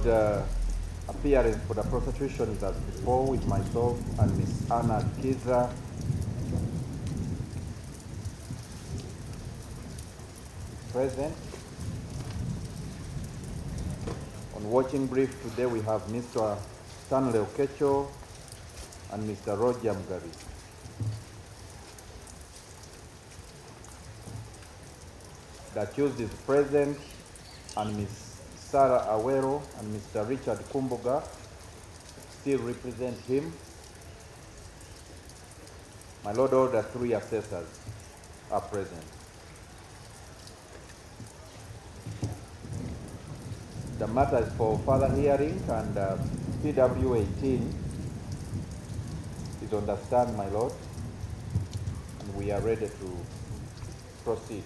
Lord, appearance for the prosecution is as before with myself and Miss Anna Kiza. Present. On watching brief today we have Mr. Stanley Okello and Mr. Roger Mugabi. The accused is present, and Ms. Sarah Awero and Mr. Richard Kumbuga still represent him. My Lord, all the three assessors are present. The matter is for further hearing, and PW 18 is on the stand, my Lord, and we are ready to proceed.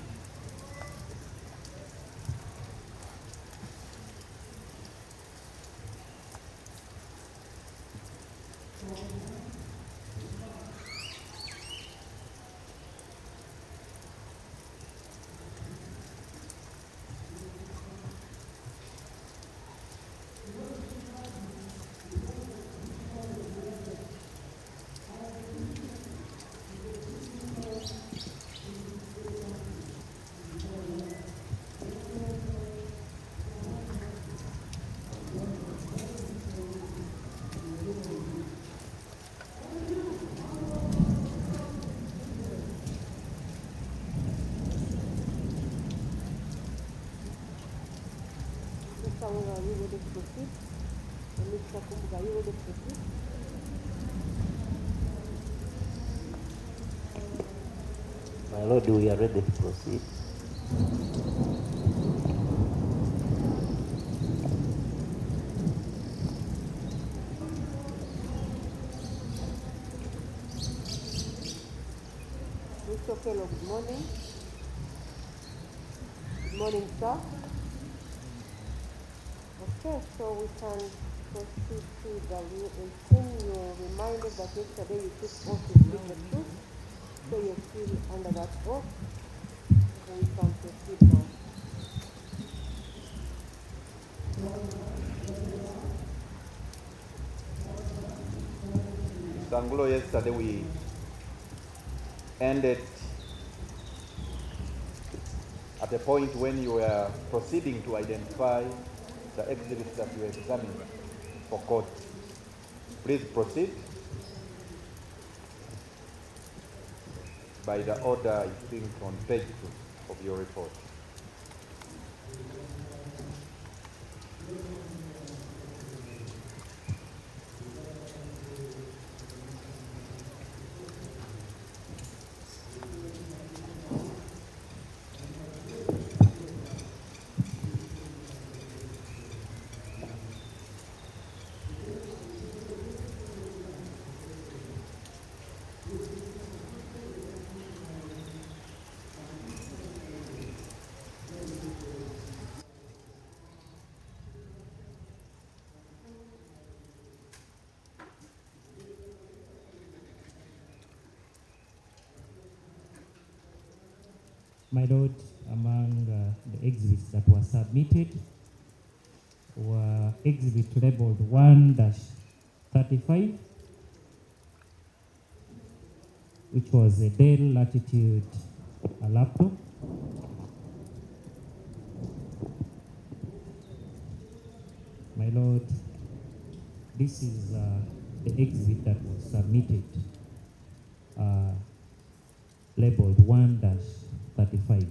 Are you ready to proceed? Mr. Kumbuga, are you ready to proceed? My Lord, we are ready to proceed. Mr. Okello, good morning. Good morning, sir. Okay, so we can proceed to the 18. You're reminded that yesterday you took oath to speak the truth, so you're still under that oath. So we can proceed now. Mr. Angulo, yesterday we ended at a point when you were proceeding to identify the exhibits that you examined for court. Please proceed by the order, I think, on page 2 of your report. My Lord, among the exhibits that were submitted were exhibit labeled 1-35, which was a Dell Latitude laptop. My Lord, this is the exhibit that was submitted, labeled 1-35.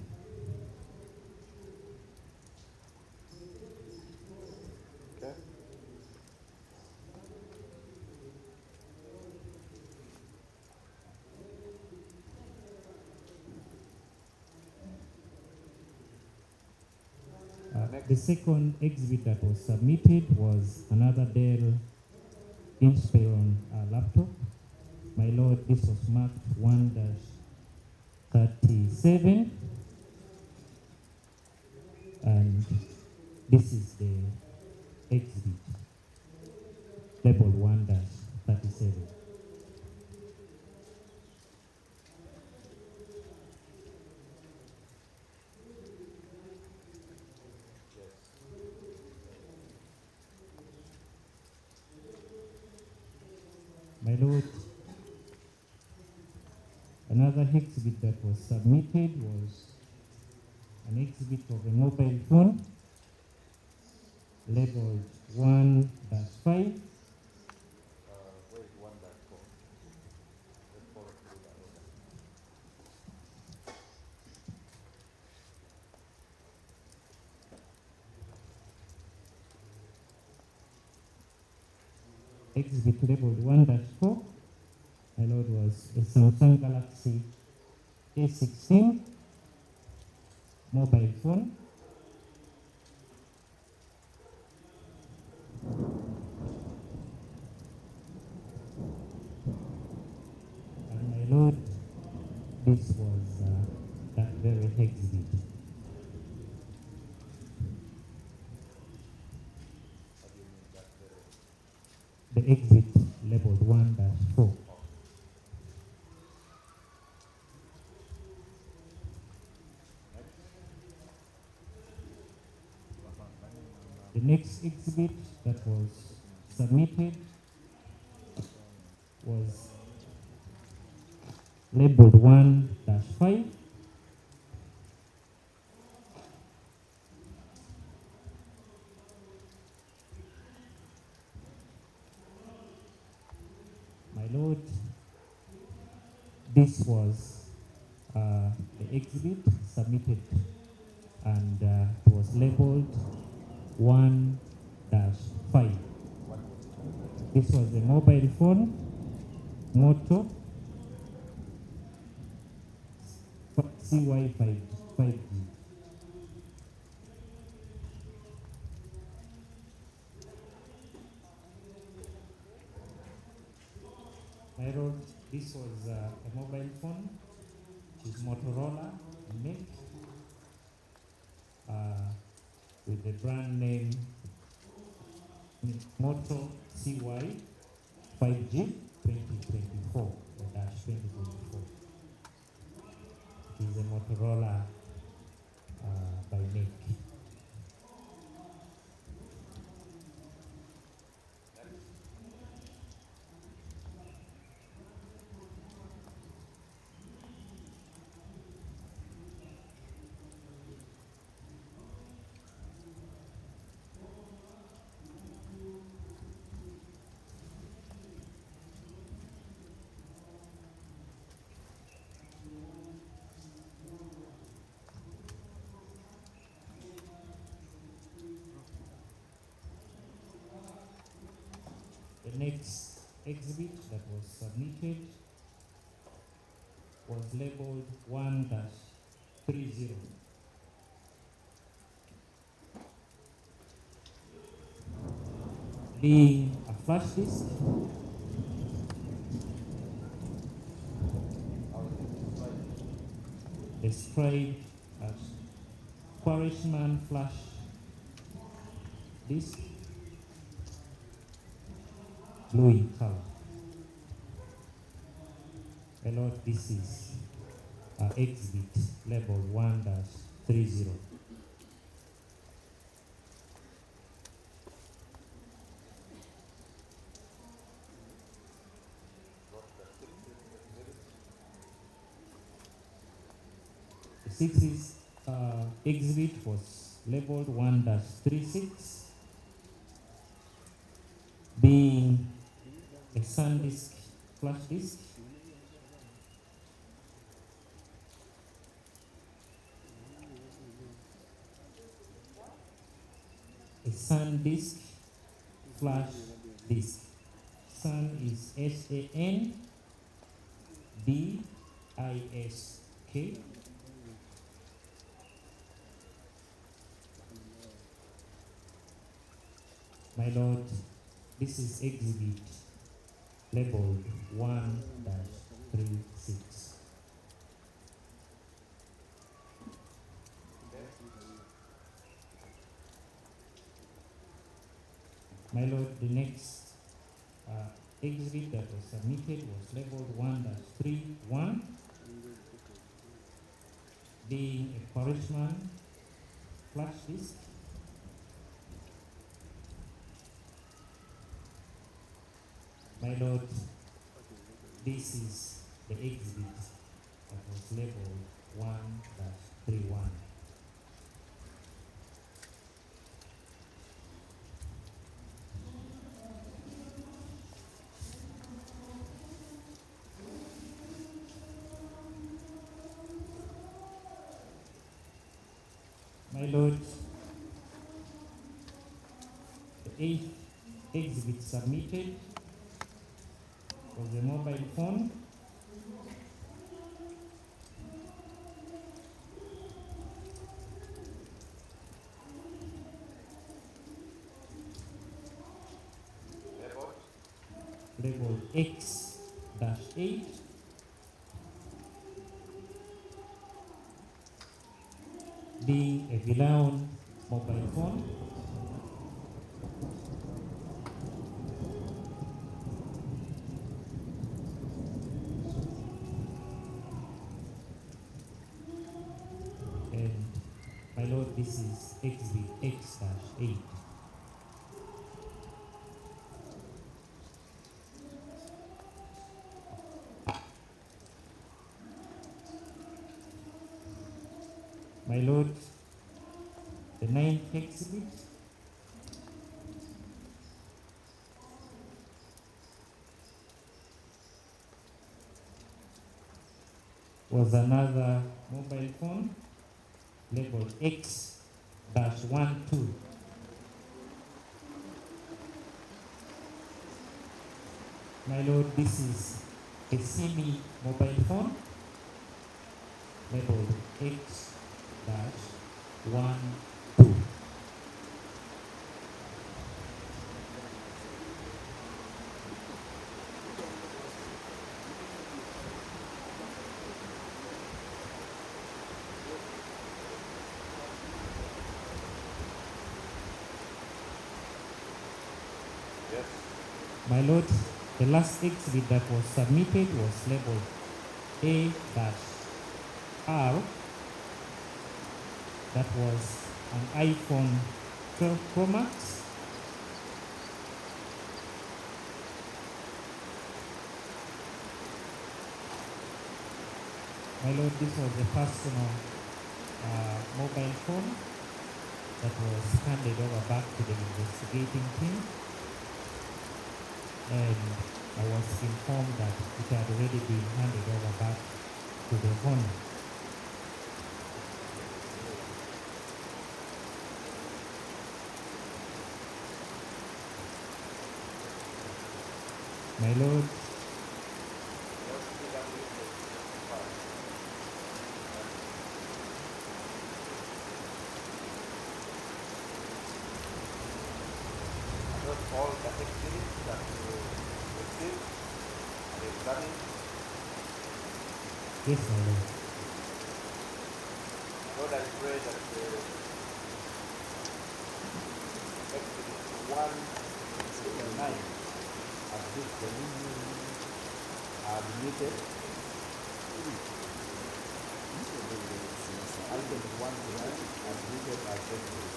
Okay. The second exhibit that was submitted was another Dell Inspiron laptop. My Lord, this was marked 1-37, and this is the exhibit labeled 1-37. My Lord, another exhibit that was submitted was an exhibit of a mobile phone labeled 1-5. Where is 1.4? Let's follow through that order. Exhibit labeled 1-4, my Lord, was a Samsung Galaxy A16 mobile phone. And my Lord, this was that very exhibit. What do you mean that very? The exhibit labeled 1-4. The next exhibit that was submitted was labeled 1-5. My Lord, this was the exhibit submitted, and it was labeled 1-5. This was a mobile phone, Moto CY5G. My Lord, this was a mobile phone, which is Motorola make, with the brand name Moto CY 5G 2024 or dash 2024. It is a Motorola by make. The next exhibit that was submitted was labeled 1-30. Being a flash disk, described as Quarishman flash disk, blue in color. My Lord, this is exhibit labeled 1-30. The sixth exhibit was labeled 1-36, being a SanDisk flash disk. A SanDisk flash disk. San is SANDISK. My Lord, this is exhibit labeled 1-36. My Lord, the next exhibit that was submitted was labeled 1-31, being a Quarishman flash disk. My Lord, this is the exhibit that was labeled 1-31. My Lord, the eighth exhibit submitted was a mobile phone labeled X-8, being a Vilaon mobile phone. And my Lord, this is exhibit X-8. My Lord, the ninth exhibit was another mobile phone labeled X-12. My Lord, this is a semi-mobile phone labeled X-12. Yes. My Lord, the last exhibit that was submitted was labeled A-R. That was an iPhone 12 Pro Max. My Lord, this was a personal mobile phone that was handed over back to the investigating team. And I was informed that it had already been handed over back to the owner. My Lord, all the exhibits that you received and examined. yes, my Lord. Lord, I pray that exhibit 169 at this dominion are admitted. Items 1 to 9 are admitted as exhibits.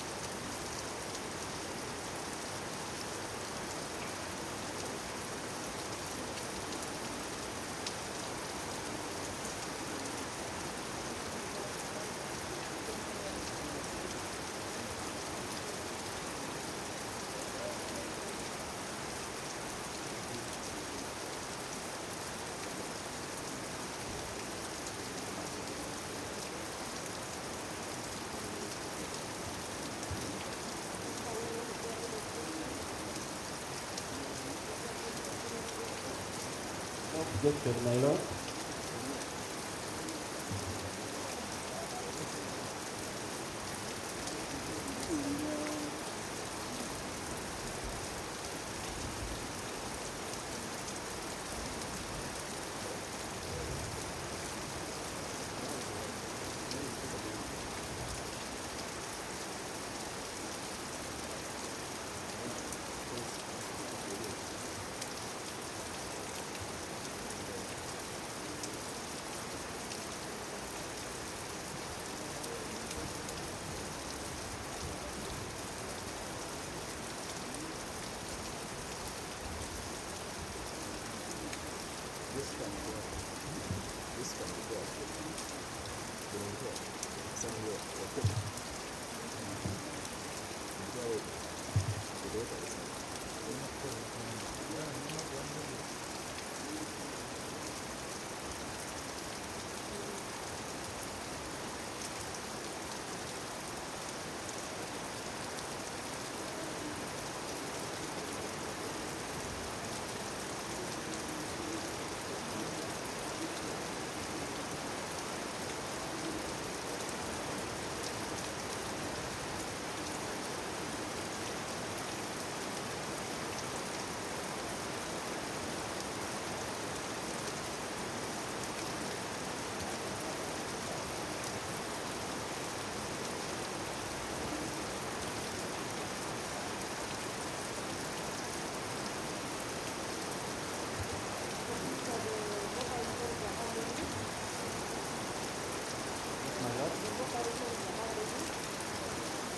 No objection, my Lord.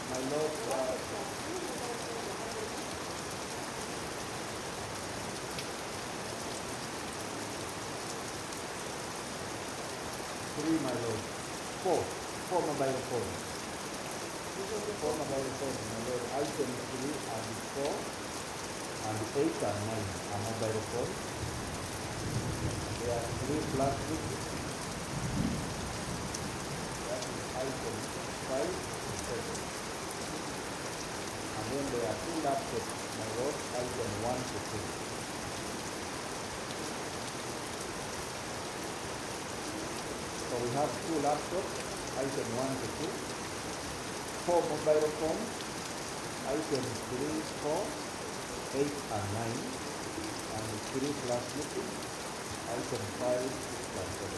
My Lord, three, my Lord. Four mobile phones. Four mobile phones, my Lord. Item 3 and 4 and 8 and 9 are mobile phones. There are 3 plastic. That is item 5 and 7. And then there are 2 laptops, my Lord, item 1 to 2. So we have 2 laptops, item 1 to 2. 4 mobile phones, item 3, 4, 8 and 9. And 3 plastic, item 5, 6 and 7.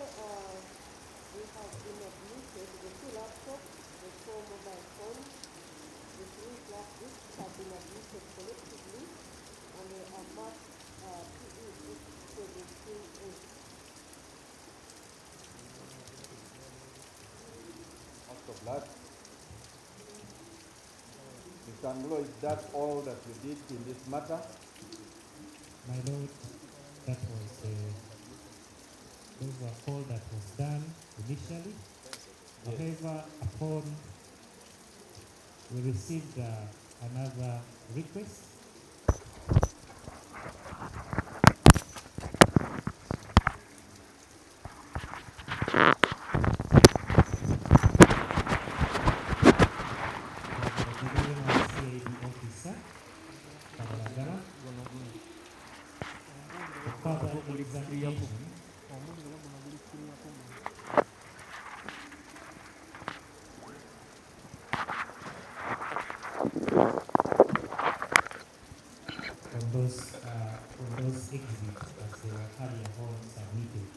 We have been admitted the 2 laptops, the 4 mobile phones, the 3 flash disks have been admitted collectively, and they are marked PE 17A. Most of that. Mr. Anglo, is that all that you did in this matter? My Lord, that was those were all that was done initially. However, upon we received another request. From the Divisional CID officer, Kalabba, for further examination. On those exhibits as they were earlier on submitted.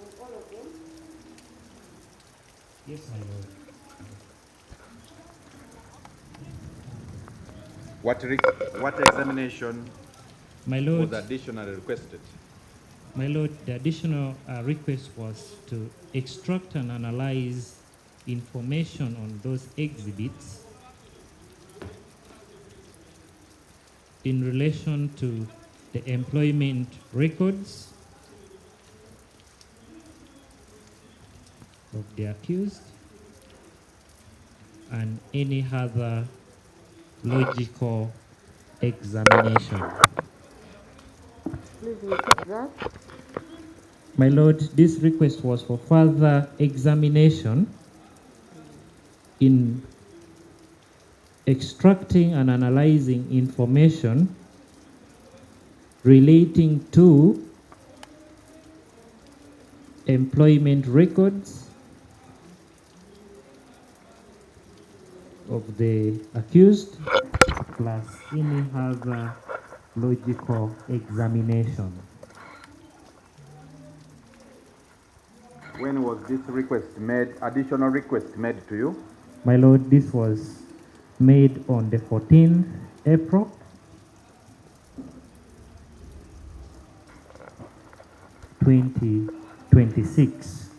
On all of them, Yes, my Lord. What examination My Lord, was additionally requested? my Lord, the additional request was to extract and analyze information on those exhibits in relation to the employment records of the accused and any other logical examination. please repeat that. My Lord, this request was for further examination in extracting and analyzing information relating to employment records of the accused plus any other logical examination. When was this request made, additional request made to you? My Lord, this was made on the 14th April 2026.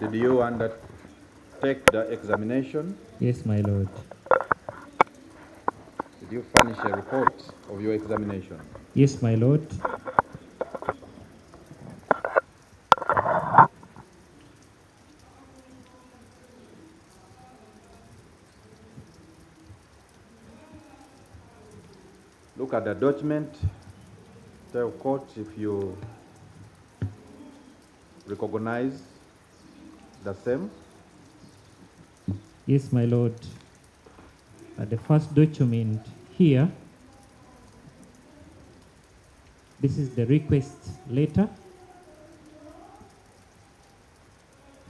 Did you undertake the examination? Yes, my Lord. Did you furnish a report of your examination? Yes, my Lord. look at the document, tell court if you recognize the same. Yes, my lord. The first document here, this is the request letter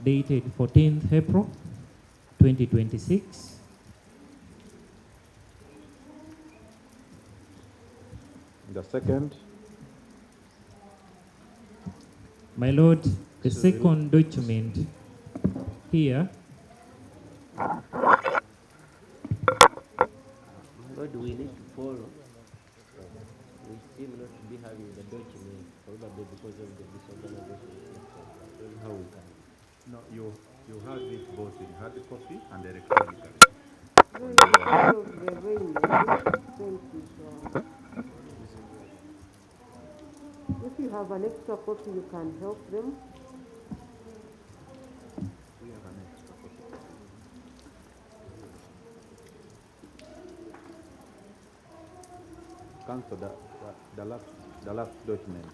dated 14th April 2026. The second, My lord, the second document here, Lord, we need to follow. We seem not to be having the document, probably because of the disorganization system. I don't know how we can. no, you have it both in hard copy and electronically. Really, because of the rain, I think if you have an extra copy, you can help them. We have an extra copy. Cancel the last document.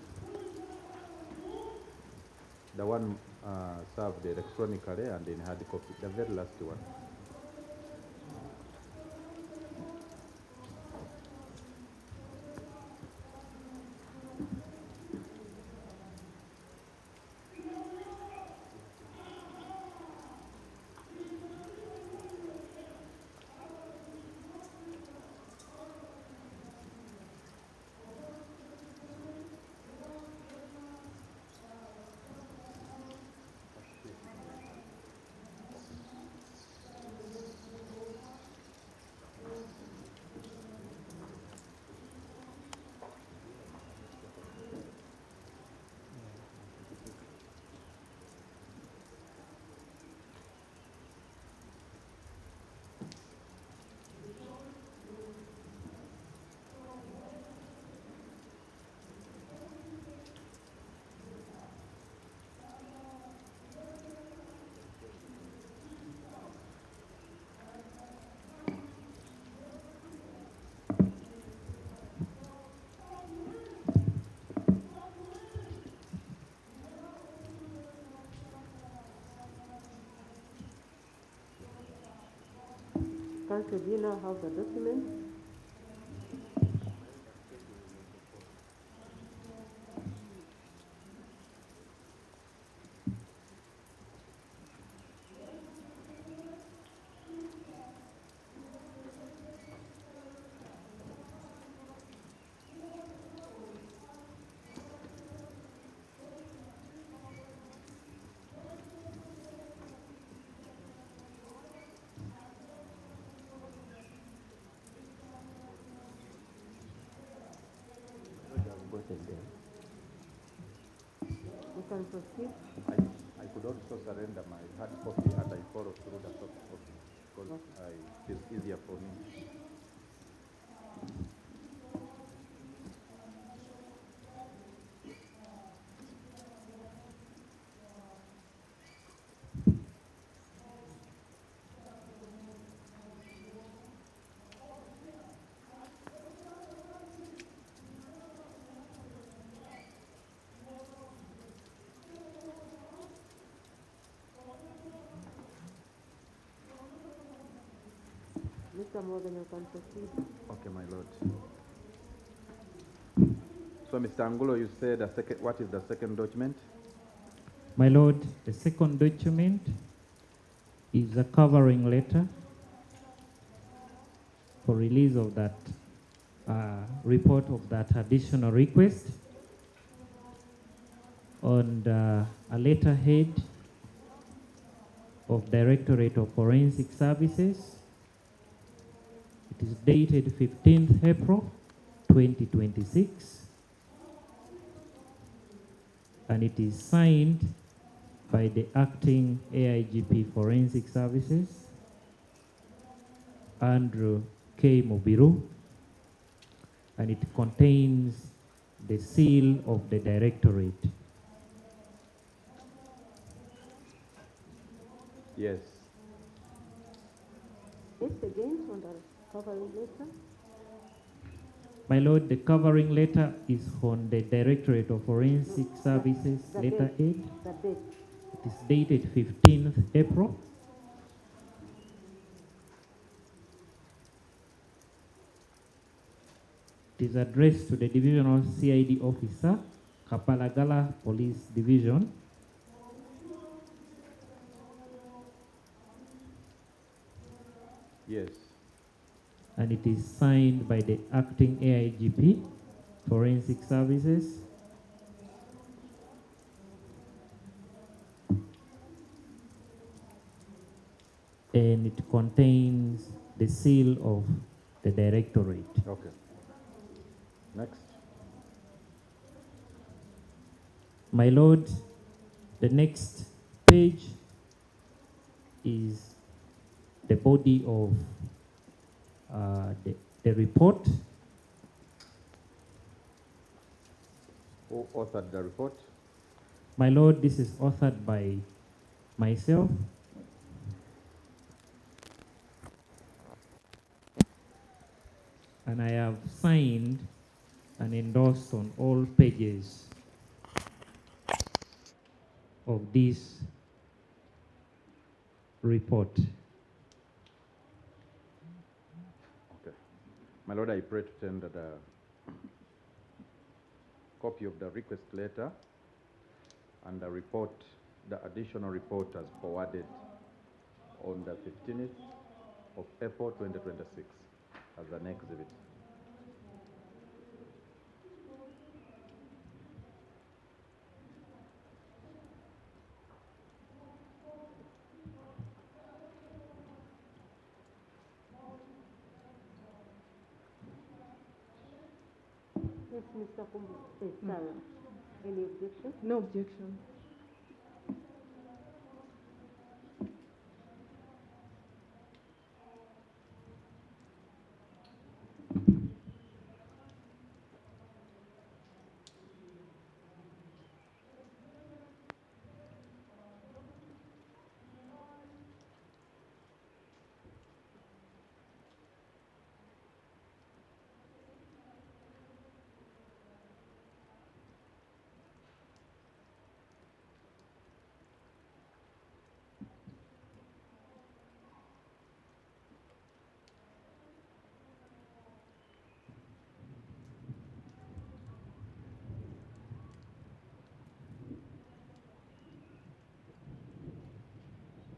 The one served electronically and in hard copy. The very last one. Council, do you now have the document? I've gotten them. You can proceed. I could also surrender my hard copy and I follow through the soft copy because it's easier for me. Mr. Morgan, you can proceed. Okay, my lord. So, Mr. Angulo, you said what is the second document? my lord, the second document is a covering letter for release of that report of that additional request on a letterhead of Directorate of Forensic Services. It is dated 15th April 2026 and it is signed by the acting AIGP Forensic Services, Andrew K. Mubiru, and it contains the seal of the Directorate. Yes. Yes, again, on the covering letter. My Lord, the covering letter is on the Directorate of Forensic Services, The letter date. 8. The date. It is dated 15th April. It is addressed to the Divisional CID Officer, Kapalagala Police Division. Yes. And it is signed by the Acting AIGP, Forensic Services. And it contains the seal of the Directorate. Okay. Next. My Lord, the next page is the body of the report. Who authored the report? My Lord, this is authored by myself. And I have signed and endorsed on all pages of this report. Okay. My Lord, I pray to tender the copy of the request letter and the report, the additional report as forwarded on the 15th of April 2026 as an exhibit. Yes, Mr. Kumbu. Sarah. Any objection? No objection.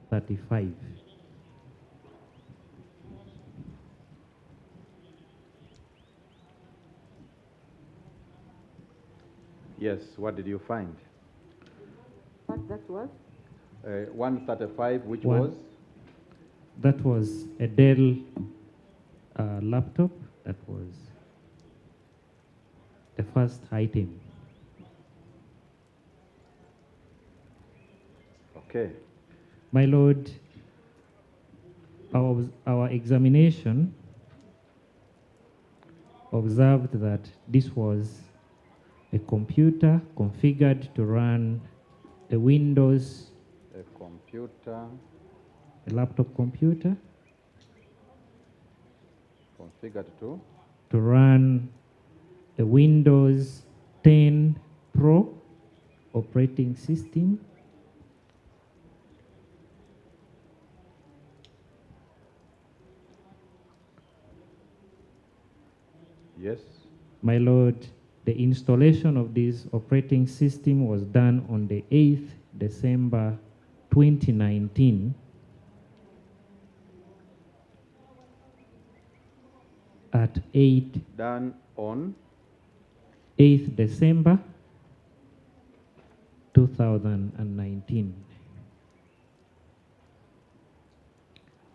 '35. Yes, what did you find? What that was? 135, which One. was? That was a Dell laptop. That was the first item. Okay. My Lord, our examination observed that this was a computer configured to run a Windows, A computer a laptop computer, configured to? to run a Windows 10 Pro operating system. Yes. My Lord, the installation of this operating system was done on the 8th December 2019 at 8th Done on? December 2019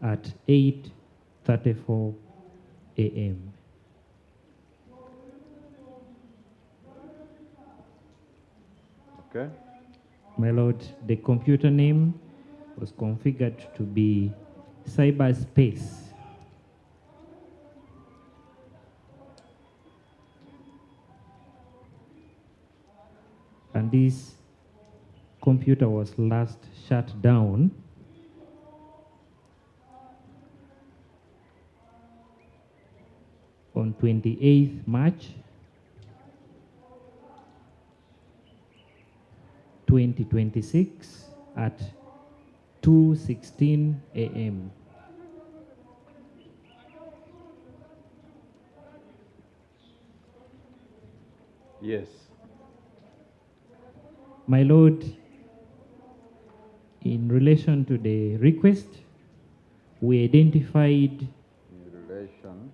at 8:34 a.m. Okay. My Lord, the computer name was configured to be cyberspace. And this computer was last shut down on 28th March 2026 at 2:16 a.m. Yes. My Lord, in relation to the request, we identified In relation.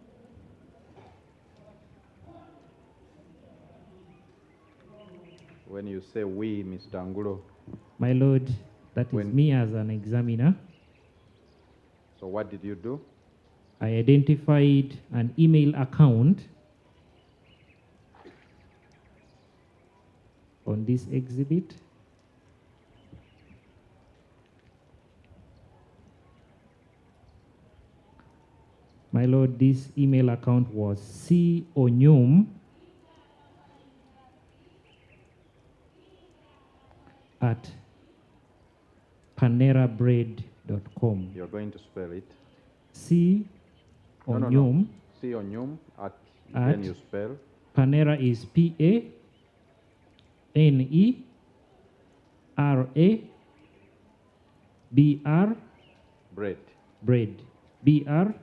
When you say we, Mr. Angulo, my Lord, that is When- me as an examiner. so what did you do? I identified an email account on this exhibit. My Lord, this email account was conyum@panerabread.com. You're going to spell it. Onyum No. C Onyum at then At- you spell. Panera is PANERABR Bread. bread BREAD.com.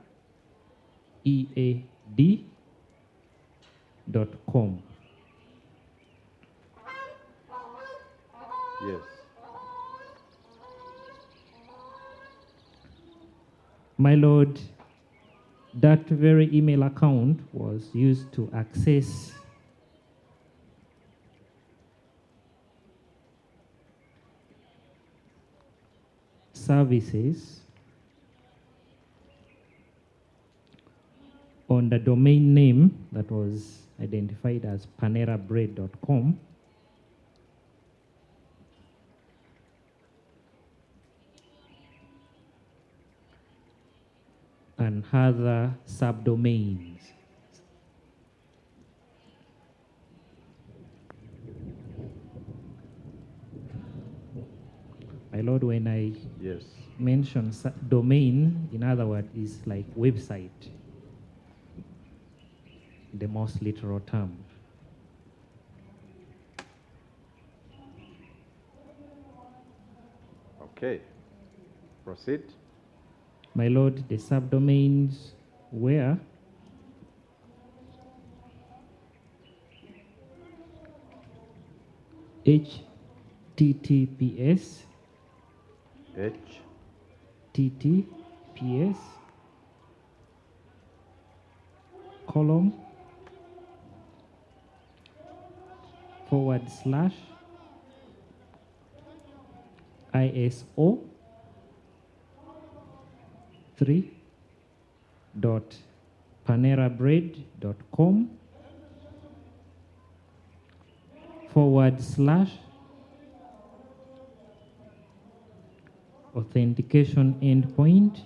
Yes. My Lord, that very email account was used to access services on the domain name that was identified as panerabread.com and other subdomains. My Lord, when I Yes. mention domain, in other words, is like website, the most literal term. Okay. Proceed. My Lord, the subdomains were HTTPS, TTPS, column, / ISO 3.panerabread.com / authentication endpoint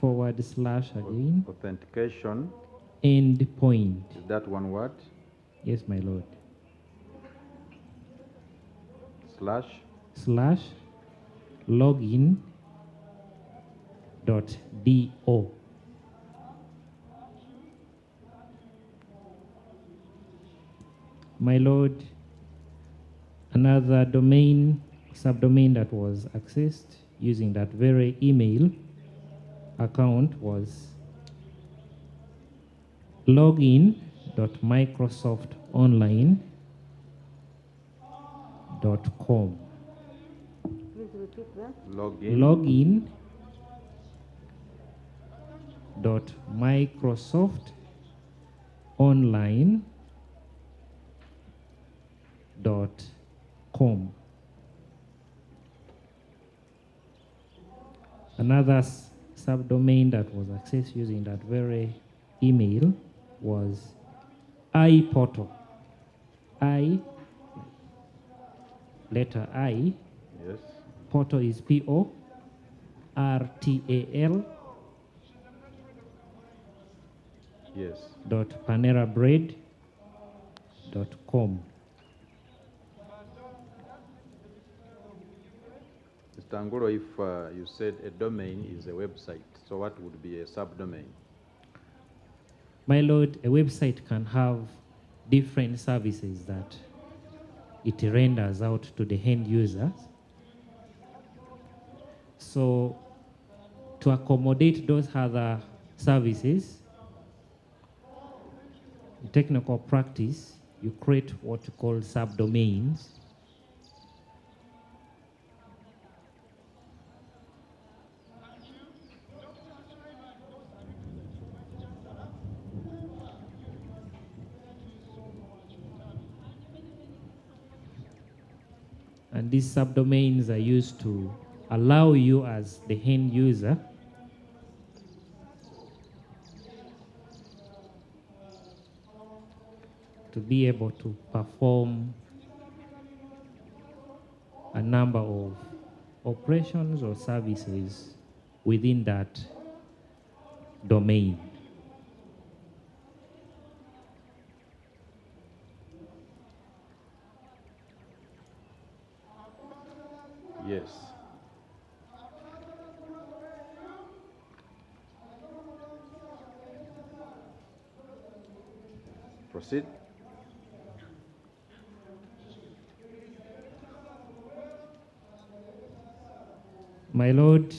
/ again Authentication. endpoint. Is that one word? Yes, my Lord. / login.do. My Lord, another subdomain that was accessed using that very email account was login.microsoftonline.com. Please repeat that. Login.microsoftonline.com. Another subdomain that was accessed using that very email was iPortal. Letter I. Yes. Portal is PORTAL. Yes. .panerabread.com. Mr. Angulo, if you said a domain is a website, So what would be a subdomain? My lord, a website can have different services that it renders out to the end users. So to accommodate those other services, in technical practice, you create what you call subdomains. And these subdomains are used to allow you as the end user to be able to perform a number of operations or services within that domain. Yes. Proceed. My lord,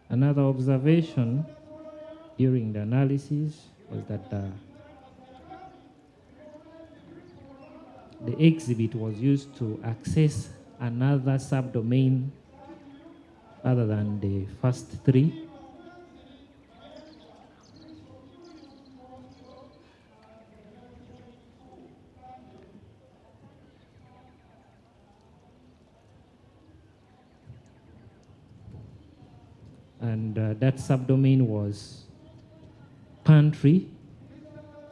another observation during the analysis was that the exhibit was used to access another subdomain other than the first three. And that subdomain was pantry.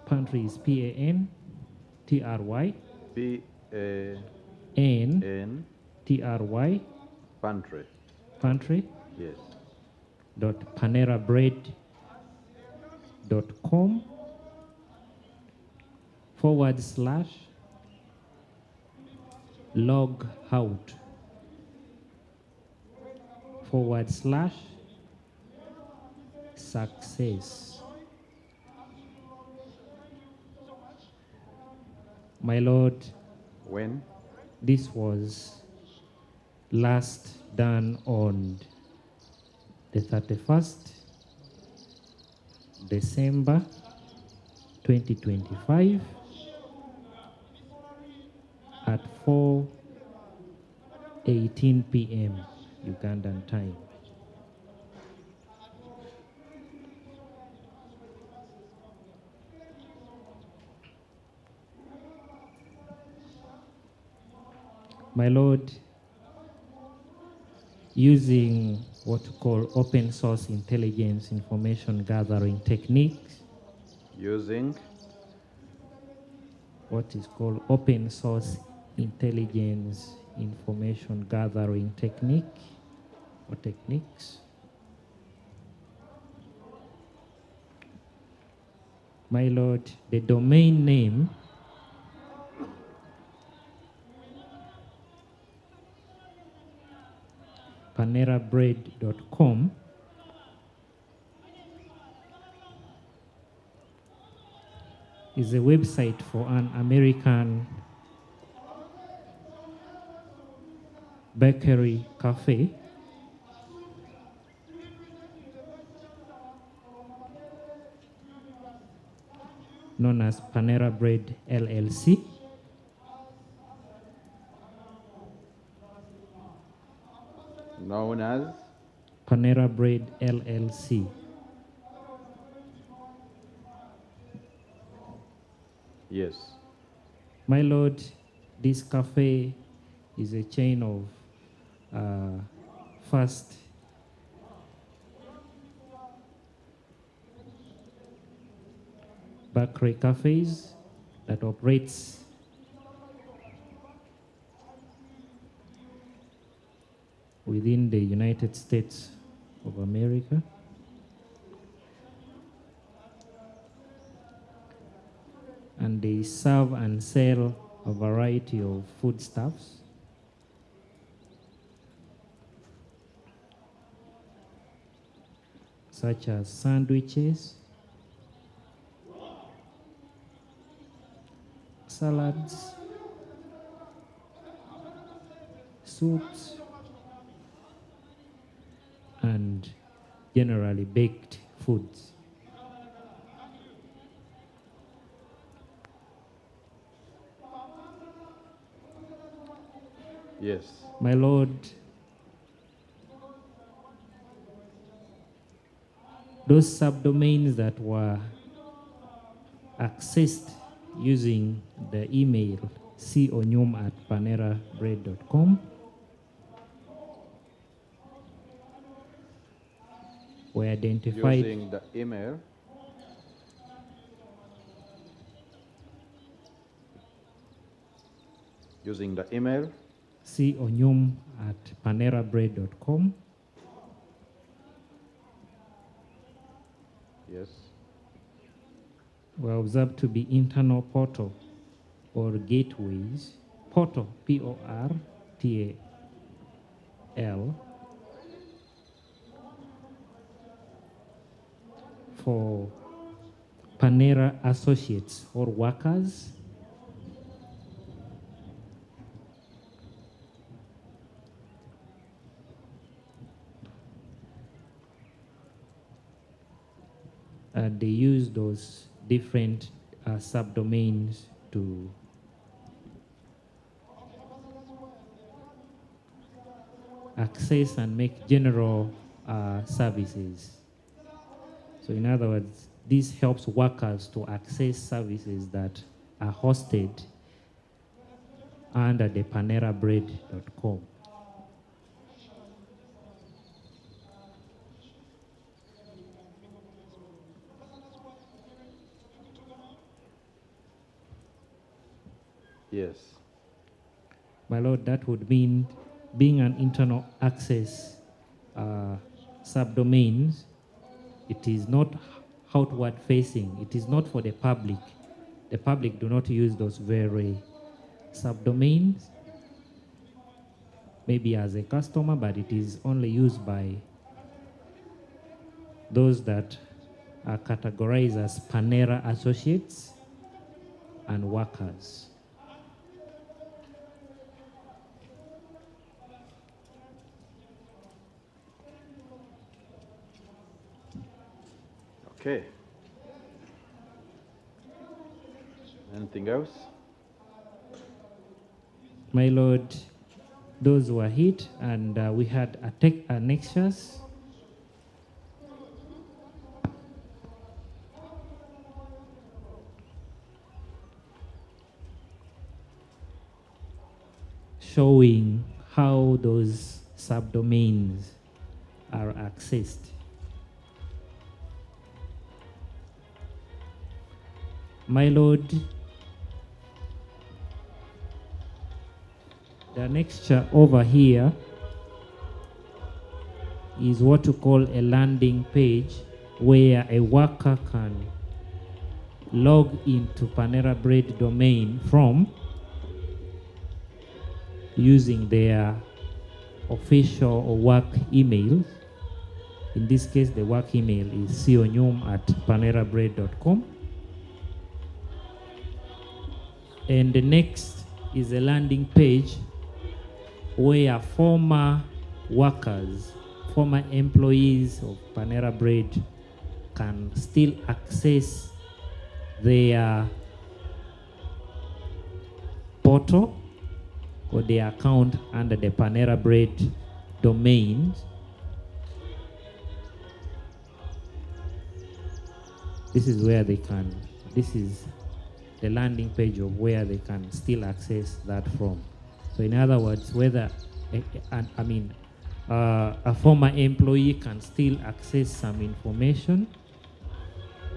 Pantry is P-A-N-T-R-Y. P-A-N-T-R-Y. Pantry. Pantry. Yes. .panerabread.com /log out /success. My lord, When? this was last done on the 31st December 2025 at 4:18 p.m. Ugandan time. My lord, using what we call open source intelligence information gathering techniques, Using? what is called open source intelligence information gathering technique or techniques. My lord, the domain name panerabread.com is a website for an American bakery cafe known as Panera Bread LLC. Known as? Panera Bread LLC. Yes. My lord, this cafe is a chain of fast bakery cafes that operates within the United States of America. And they serve and sell a variety of foodstuffs. such as sandwiches, salads, soups, and generally baked foods. Yes. My Lord, those subdomains that were accessed using the email conyum@panerabread.com were identified Using the email. Using the email. conyum@panerabread.com Yes. were observed to be internal portal or gateways, portal, P-O-R-T-A-L, for Panera associates or workers they use those different subdomains to access and make general services. So in other words, this helps workers to access services that are hosted under the panerabread.com. Yes. My Lord, that would mean being an internal access subdomains, it is not outward facing. It is not for the public. The public do not use those very subdomains, maybe as a customer, but it is only used by those that are categorized as Panera associates and workers. Okay. Anything else? My Lord, those were hit, and we had annexures. Showing how those subdomains are accessed. My Lord, the annexure over here is what you call a landing page where a worker can log into Panera Bread domain from using their official or work email. In this case, the work email is conyum@panerabread.com. And the next is a landing page where former workers, former employees of Panera Bread can still access their portal or their account under the Panera Bread domain. This is where they can, this is the landing page of where they can still access that from. So in other words, whether, a former employee can still access some information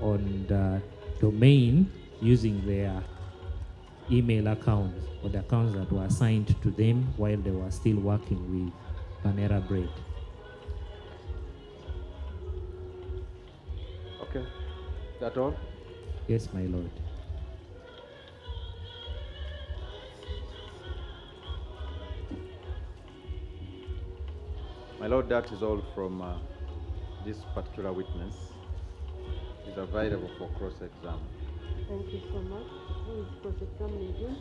on the domain using their email accounts or the accounts that were assigned to them while they were still working with Panera Bread. Okay. That all? Yes, my Lord. My Lord, that is all from this particular witness is available for cross-exam. Thank you so much. Who is cross-examining him?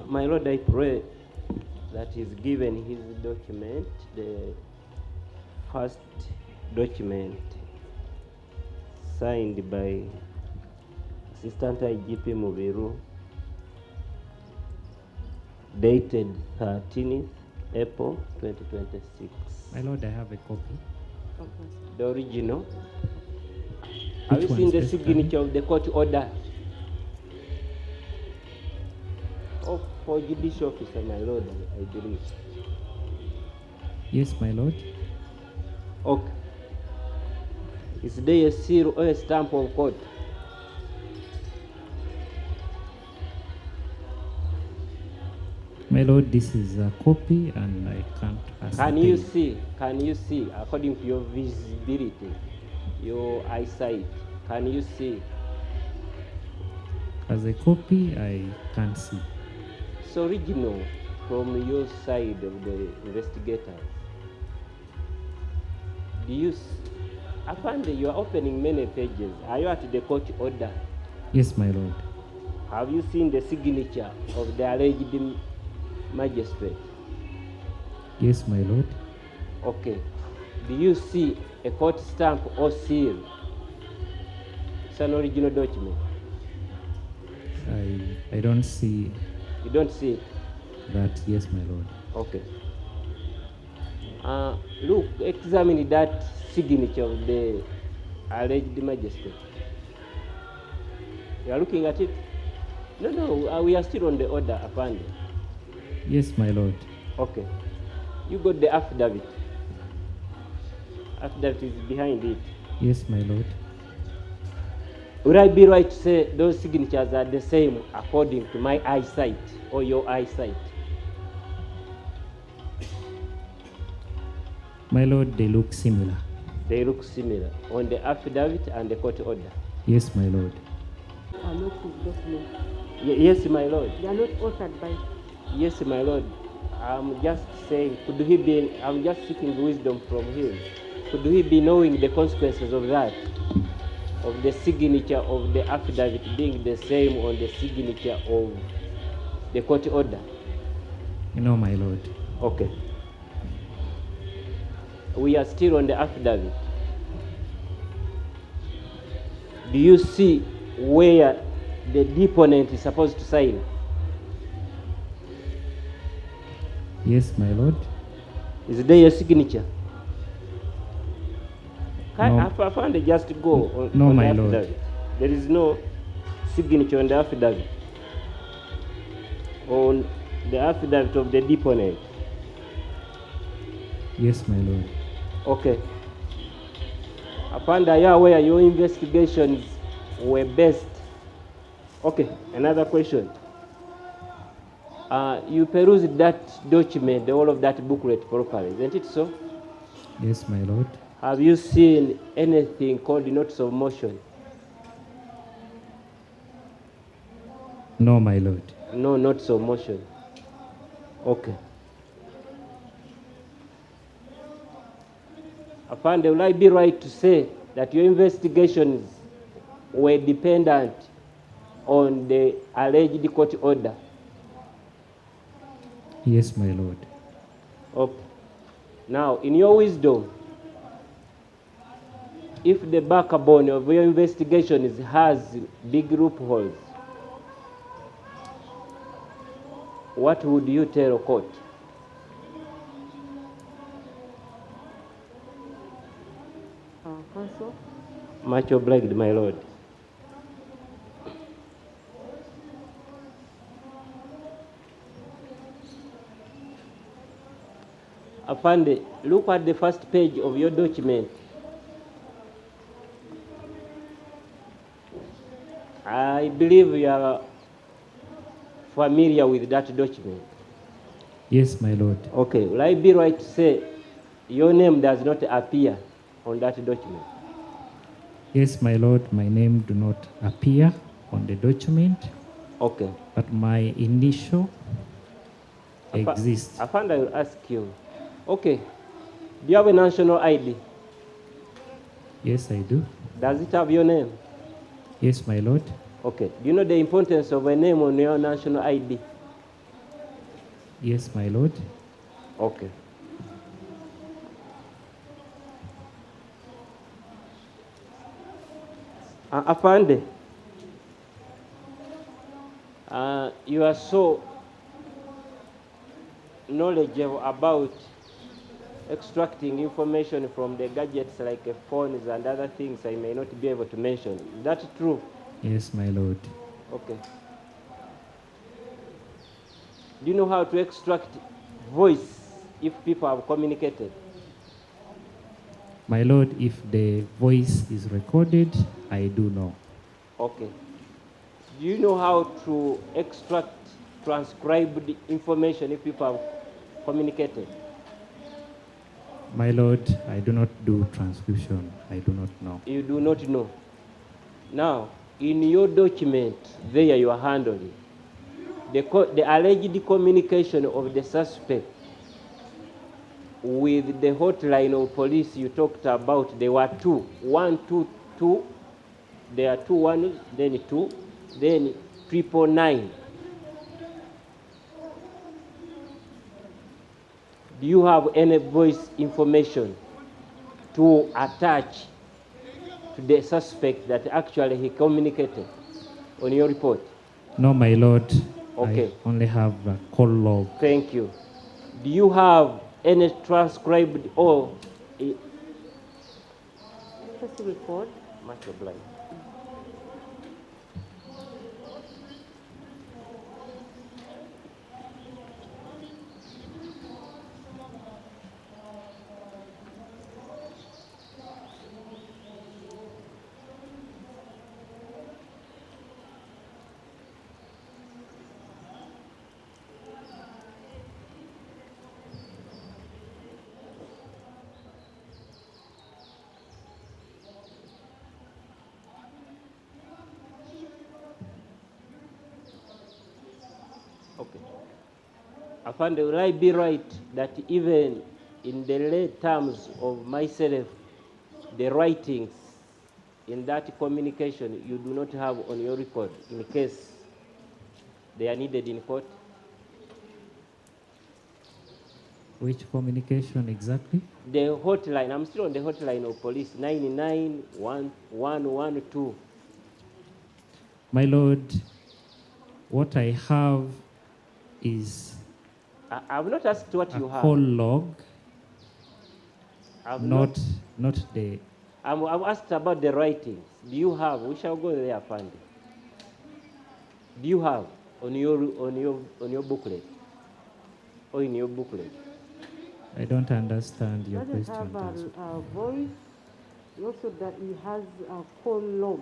My Lord, I pray that he's given his document, the first document signed by Assistant IGP Mubiru, dated 13th April 2026. My Lord, I have a copy. The original. Have you Which seen one the specifically? signature of the court order? Oh, for judicial officer, my Lord, I believe. Yes, my Lord. Okay. Is there a seal or a stamp of court? My Lord, this is a copy and I can't ascertain. Can you see, according to your visibility, your eyesight, can you see? As a copy, I can't see. It's original from your side of the investigators. Do you apparently you are opening many pages. Are you at the court order? Yes, my Lord. Have you seen the signature of the alleged magistrate? Yes, my Lord. Okay. Do you see a court stamp or seal? It's an original document. I don't see You don't see it? that. Yes, my Lord. Okay. Look, examine that signature of the alleged magistrate. You are looking at it? No, we are still on the order, apparently. Yes, my Lord. Okay. You got the affidavit. Affidavit is behind it. Yes, my Lord. Would I be right to say those signatures are the same according to my eyesight or your eyesight? My Lord, they look similar. They look similar on the affidavit and the court order. Yes, my Lord. Are not his documents. Yes, my Lord. They are not authored by. Yes, my Lord. I'm just saying, I'm just seeking wisdom from him. Could he be knowing the consequences of that? Of the signature of the affidavit being the same on the signature of the court order? No, my Lord. Okay. We are still on the affidavit. Do you see where the deponent is supposed to sign? Yes, my Lord. Is there a signature? No. I found it just go on, No, on my the Lord. affidavit. There is no signature on the affidavit. On the affidavit of the deponent. Yes, my Lord. Okay. Upon that, where your investigations were based. Okay, another question. You perused that document, all of that booklet properly, isn't it so? Yes, my Lord. Have you seen anything called notice of motion? No, my Lord. No notice of motion. Okay. Afande, will I be right to say that your investigations were dependent on the alleged court order? Yes, my Lord. Okay. Now, in your wisdom, if the backbone of your investigations has big loopholes, what would you tell a court? Counsel. Much obliged, my lord. Afande, look at the first page of your document. I believe you are familiar with that document. Yes, my Lord. Okay, will I be right to say your name does not appear on that document? Yes, my Lord, my name do not appear on the document, Okay. but my initial exists. I found I will ask you. Okay. Do you have a national ID? Yes, I do. Does it have your name? Yes, my Lord. Okay. Do you know the importance of a name on your national ID? Yes, my Lord. Okay. Afande, you are so knowledgeable about extracting information from the gadgets like phones and other things I may not be able to mention. Is that true? Yes, my Lord. Okay. Do you know how to extract voice if people have communicated? My Lord, if the voice is recorded, I do know. Okay. Do you know how to extract transcribed information if people have communicated? My Lord, I do not do transcription. I do not know. You do not know. Now, in your document, there you are handling the alleged communication of the suspect with the hotline of police you talked about. There were two. One, two, two. There are two, one, then two, then 999. Do you have any voice information to attach to the suspect that actually he communicated on your report? No, my Lord. Okay. I only have a call log. Thank you. Do you have any transcribed or Just record. much obliged? Okay. Afande, will I be right that even in the late terms of myself, the writings in that communication you do not have on your record in case they are needed in court? Which communication exactly? The hotline, I'm still on the hotline of police, 99112. My Lord, what I have is I've not asked what a you call have. log, I've not the. I'm asked about the writings. Do you have? We shall go there, Afande. Do you have on your booklet or in your booklet? I don't understand your Doesn't question. have Counsel. a voice. Also, that he has a call log.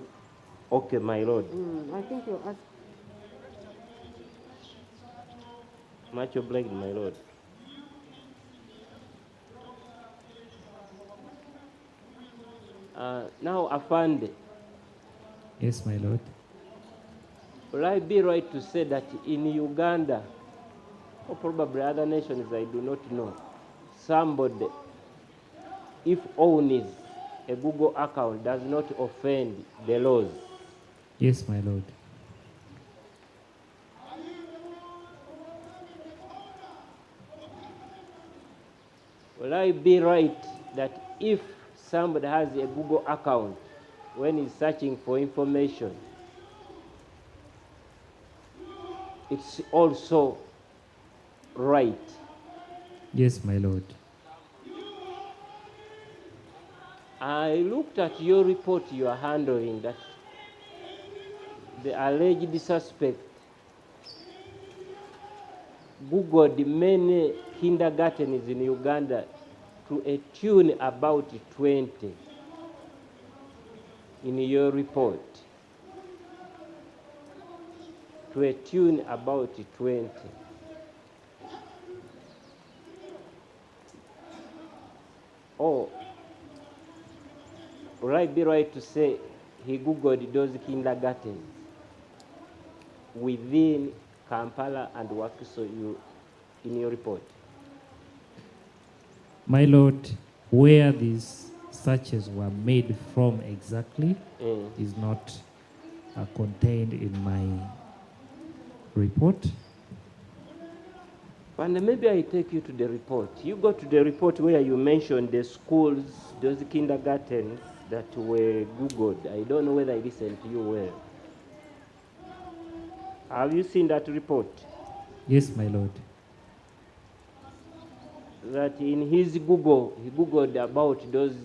Okay, my lord. I think you're asking. Much obliged, my lord. Now, Afande, Yes, my Lord. will I be right to say that in Uganda, or probably other nations I do not know, somebody, if owns a Google account, does not offend the laws? Yes, my Lord. Will I be right that if somebody has a Google account, when he's searching for information, it's also right? Yes, my Lord. I looked at your report you are handling that the alleged suspect Googled many kindergartens in Uganda to a tune about 20 in your report. To a tune about 20. Or would I be right to say he Googled those kindergartens within Kampala and Wakiso in your report? My Lord, where these searches were made from exactly is not contained in my report. And maybe I take you to the report. You go to the report where you mentioned the schools, those kindergartens that were Googled. I don't know whether I listened to you well. Have you seen that report? Yes, my Lord. That in his Google, he Googled about those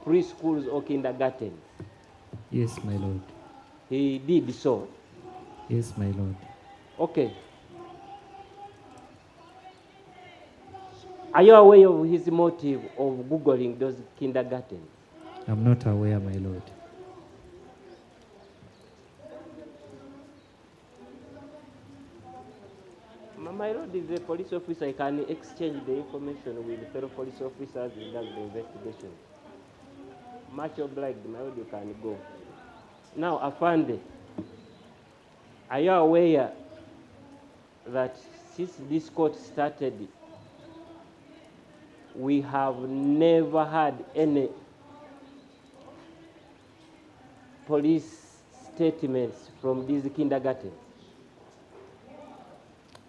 preschools or kindergartens. Yes, my Lord. He did so. Yes, my Lord. Okay. Are you aware of his motive of Googling those kindergartens? I'm not aware, my Lord. My Lord is a police officer. I can exchange the information with fellow police officers regarding the investigation. Much obliged, my Lord, you can go. Now, Afande, are you aware that since this court started, we have never had any police statements from these kindergartens?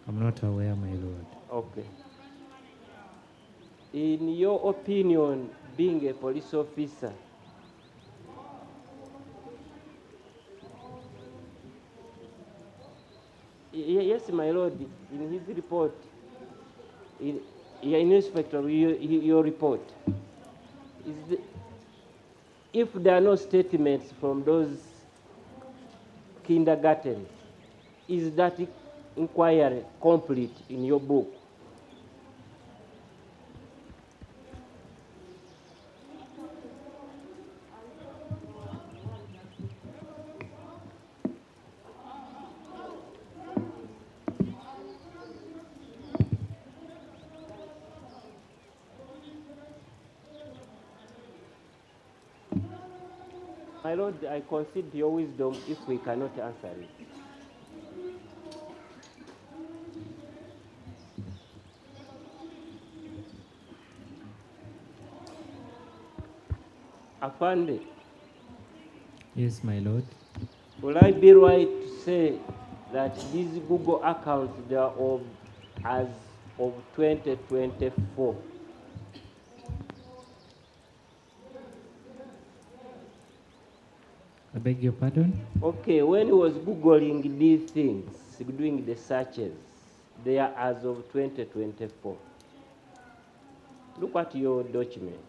I'm not aware, my Lord. Okay. In your opinion, being a police officer, yes, my Lord, in his report, in Inspector, your report, if there are no statements from those kindergartens, is that inquiry complete in your book? My Lord, I concede your wisdom if we cannot answer it. Afande, Yes, my Lord. will I be right to say that these Google accounts, they are of as of 2024? I beg your pardon? Okay, when he was Googling these things, doing the searches, they are as of 2024. Look at your document.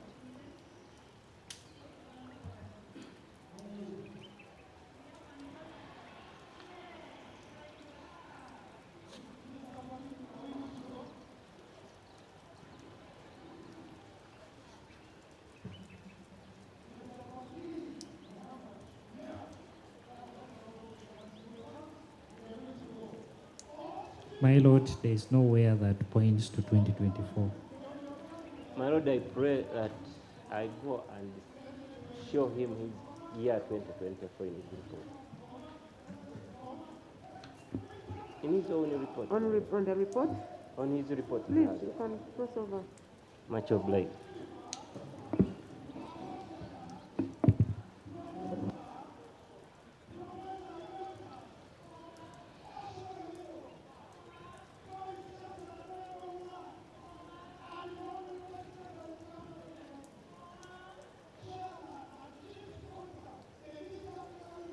My Lord, there is nowhere that points to 2024. My Lord, I pray that I go and show him his year 2024 in his report. In his own report. On the report? On his report. Please, you can cross over. Much obliged.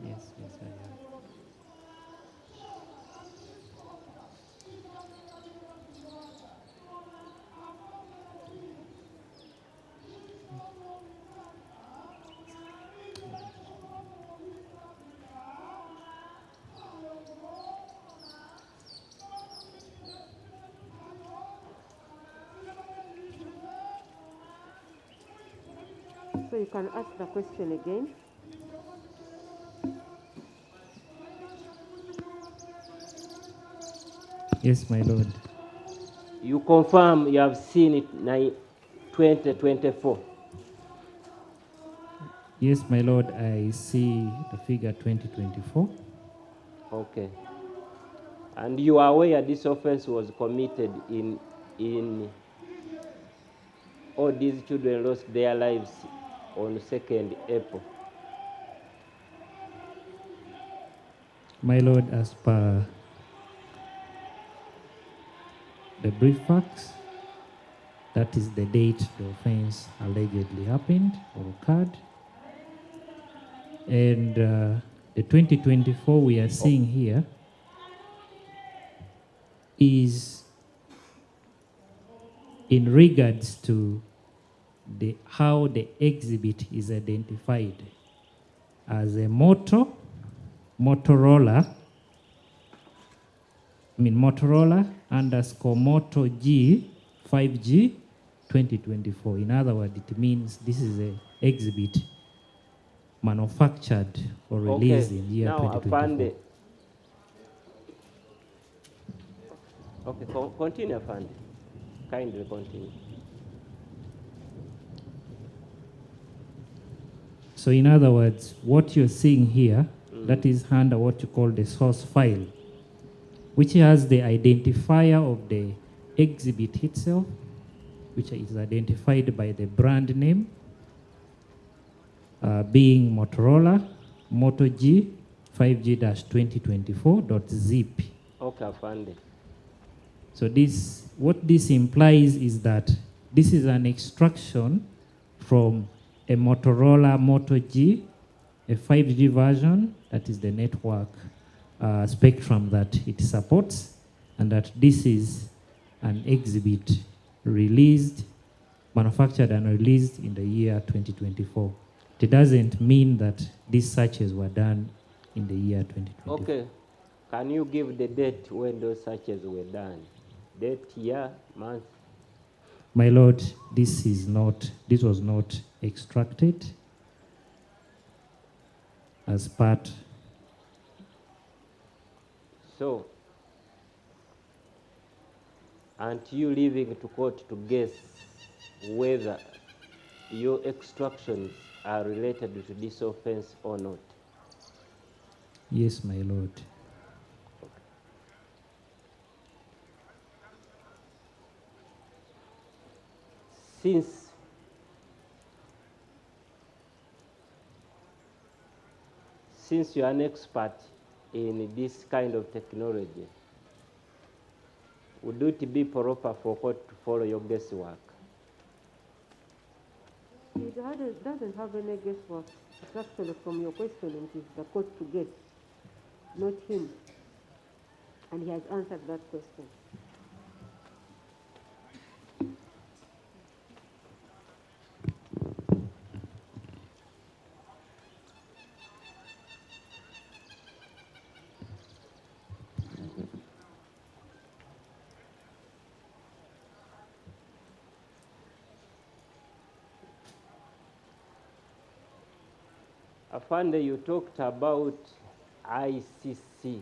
Yes, yes, I have. So you can ask the question again. Yes, my Lord. You confirm you have seen it 2024? Yes, my lord, I see the figure 2024. Okay. And you are aware this offense was committed in all these children lost their lives on 2nd April. My lord, as per the brief facts, that is the date the offense allegedly happened or occurred. And the 2024 we are seeing here is in regards to how the exhibit is identified as a Motorola underscore Moto G 5G 2024. In other words, it means this is an exhibit manufactured or released in year now 2024. Afande. Okay, continue, Afande. Kindly continue. So in other words, what you're seeing here, that is under what you call the source file, which has the identifier of the exhibit itself, which is identified by the brand name, being Motorola Moto G 5G-2024.zip. Okay, Afande. So what this implies is that this is an extraction from a Motorola Moto G, a 5G version, that is the network spectrum that it supports, and that this is an exhibit manufactured and released in the year 2024. It doesn't mean that these searches were done in the year 2024. Okay. Can you give the date when those searches were done? Date, year, month? My lord, this was not extracted as part. So, aren't you leaving to court to guess whether your extractions are related to this offense or not? Yes, my lord. Since you are an expert in this kind of technology, would it be proper for court to follow your guesswork? It doesn't have any guesswork. It's actually from your questioning, it is the court to guess, not him. And he has answered that question. Afande, you talked about ICC.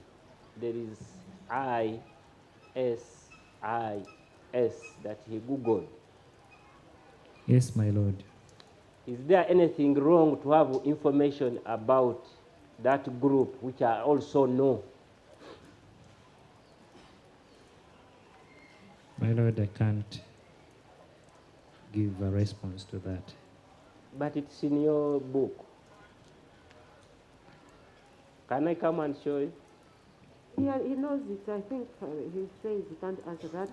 There is ISIS that he Googled. Yes, my lord. Is there anything wrong to have information about that group, which I also know? My lord, I can't give a response to that. But it's in your book. Can I come and show you? Yeah, he knows it. I think he says he can't answer that.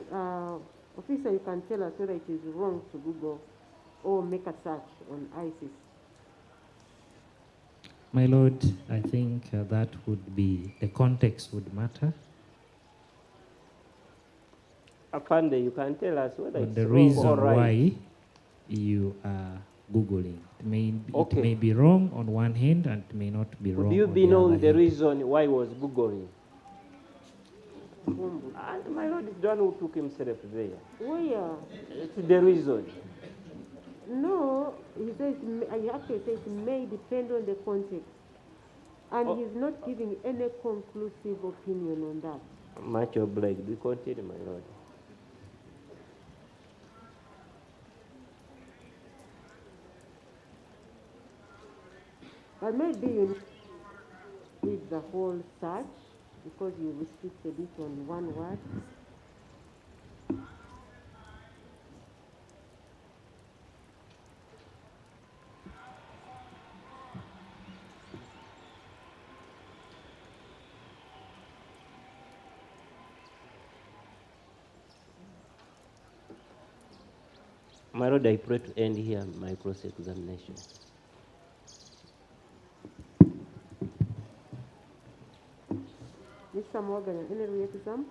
Officer, you can tell us whether it is wrong to Google or make a search on ISIS. My lord, I think that would be, the context would matter. Afande, you can tell us whether it's the wrong reason or right. why you are Googling. It Okay. may be wrong on one hand and it may not be wrong Would you on be the known other the hand. reason why he was Googling? And my lord is the one who took himself there. Where? It's the reason. No, he says, he actually says it may depend on the context. And he's not giving any conclusive opinion on that. Much obliged. We continue, my lord. Maybe you read the whole search because you restricted it on one word. My Lord, I pray to end here my cross-examination. Mr. Morgan, any reaction?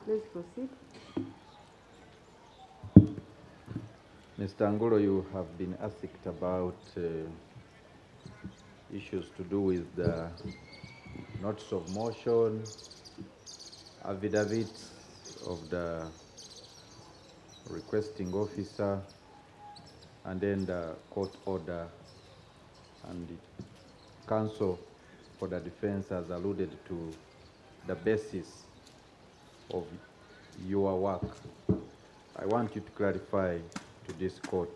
Please proceed. Mr. Angulo, you have been asked about issues to do with the notice of motion, affidavits of the requesting officer, and then the court order, and the counsel for the defense has alluded to the basis of your work. I want you to clarify to this court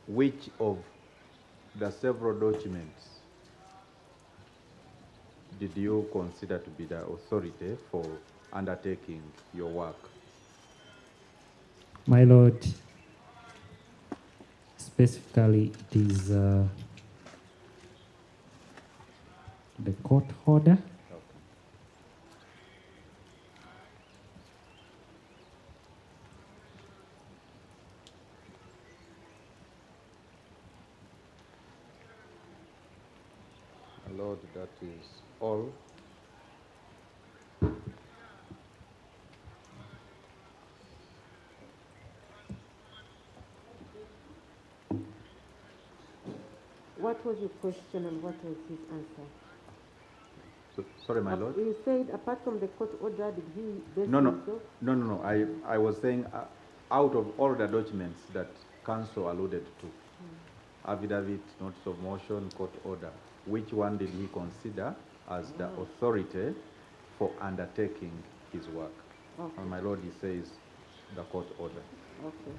which of the several documents did you consider to be the authority for undertaking your work? My Lord, specifically it is the court order. My Lord, that is all. What was your question and what was his answer? So, sorry, my Lord. You said apart from the court order, did he base No. himself? No. I was saying out of all the documents that counsel alluded to, affidavit, notice of motion, court order, which one did he consider as the authority for undertaking his work? Okay. And my Lord, he says the court order. Okay.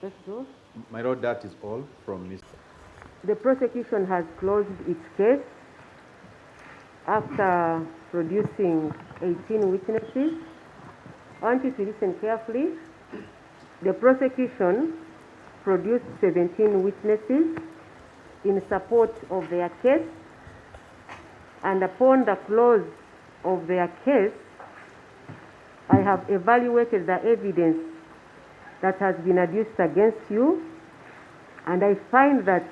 Let's go. My Lord, that is all from Mr. The prosecution has closed its case after producing 18 witnesses. I want you to listen carefully. The prosecution produced 17 witnesses in support of their case, and upon the close of their case, I have evaluated the evidence that has been adduced against you, and I find that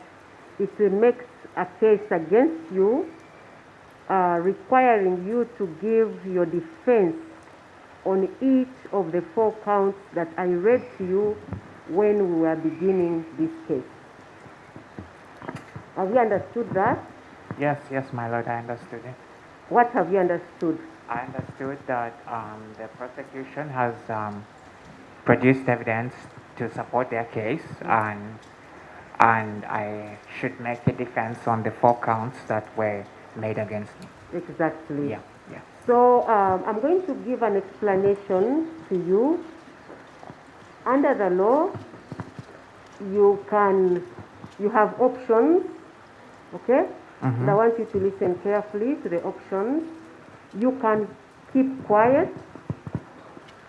it makes a case against you requiring you to give your defense on each of the 4 counts that I read to you when we were beginning this case. Have you understood that? Yes, my Lord, I understood it. What have you understood? I understood that the prosecution has produced evidence to support their case, and I should make a defense on the 4 counts that were made against me. Exactly. Yeah. So I'm going to give an explanation to you. Under the law, you have options, okay? And I want you to listen carefully to the options. You can keep quiet.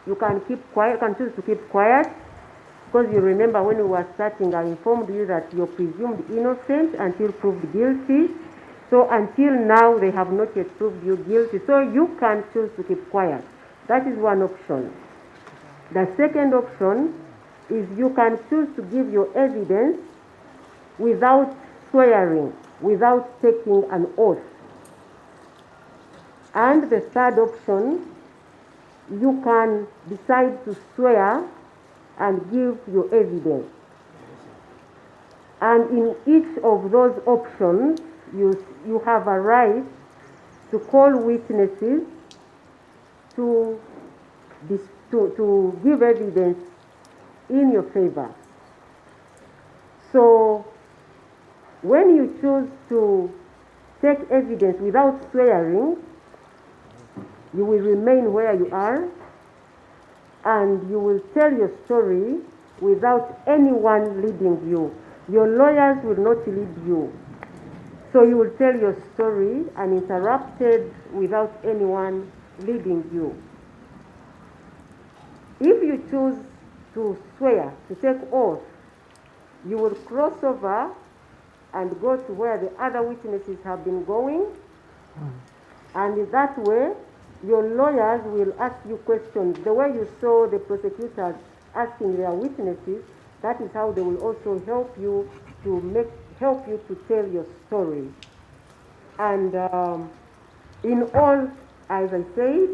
You can choose to keep quiet, because you remember when we were starting, I informed you that you're presumed innocent until proved guilty. So until now, they have not yet proved you guilty. So you can choose to keep quiet. That is one option. The second option is you can choose to give your evidence without swearing, without taking an oath. And the third option, you can decide to swear and give your evidence. And in each of those options, you have a right to call witnesses to give evidence in your favor. So when you choose to take evidence without swearing, you will remain where you are and you will tell your story without anyone leading you. Your lawyers will not lead you. So you will tell your story uninterrupted without anyone leading you. If you choose to swear, to take oath, you will cross over and go to where the other witnesses have been going. And in that way, your lawyers will ask you questions. The way you saw the prosecutors asking their witnesses, that is how they will also help you to tell your story. And in all, as I said,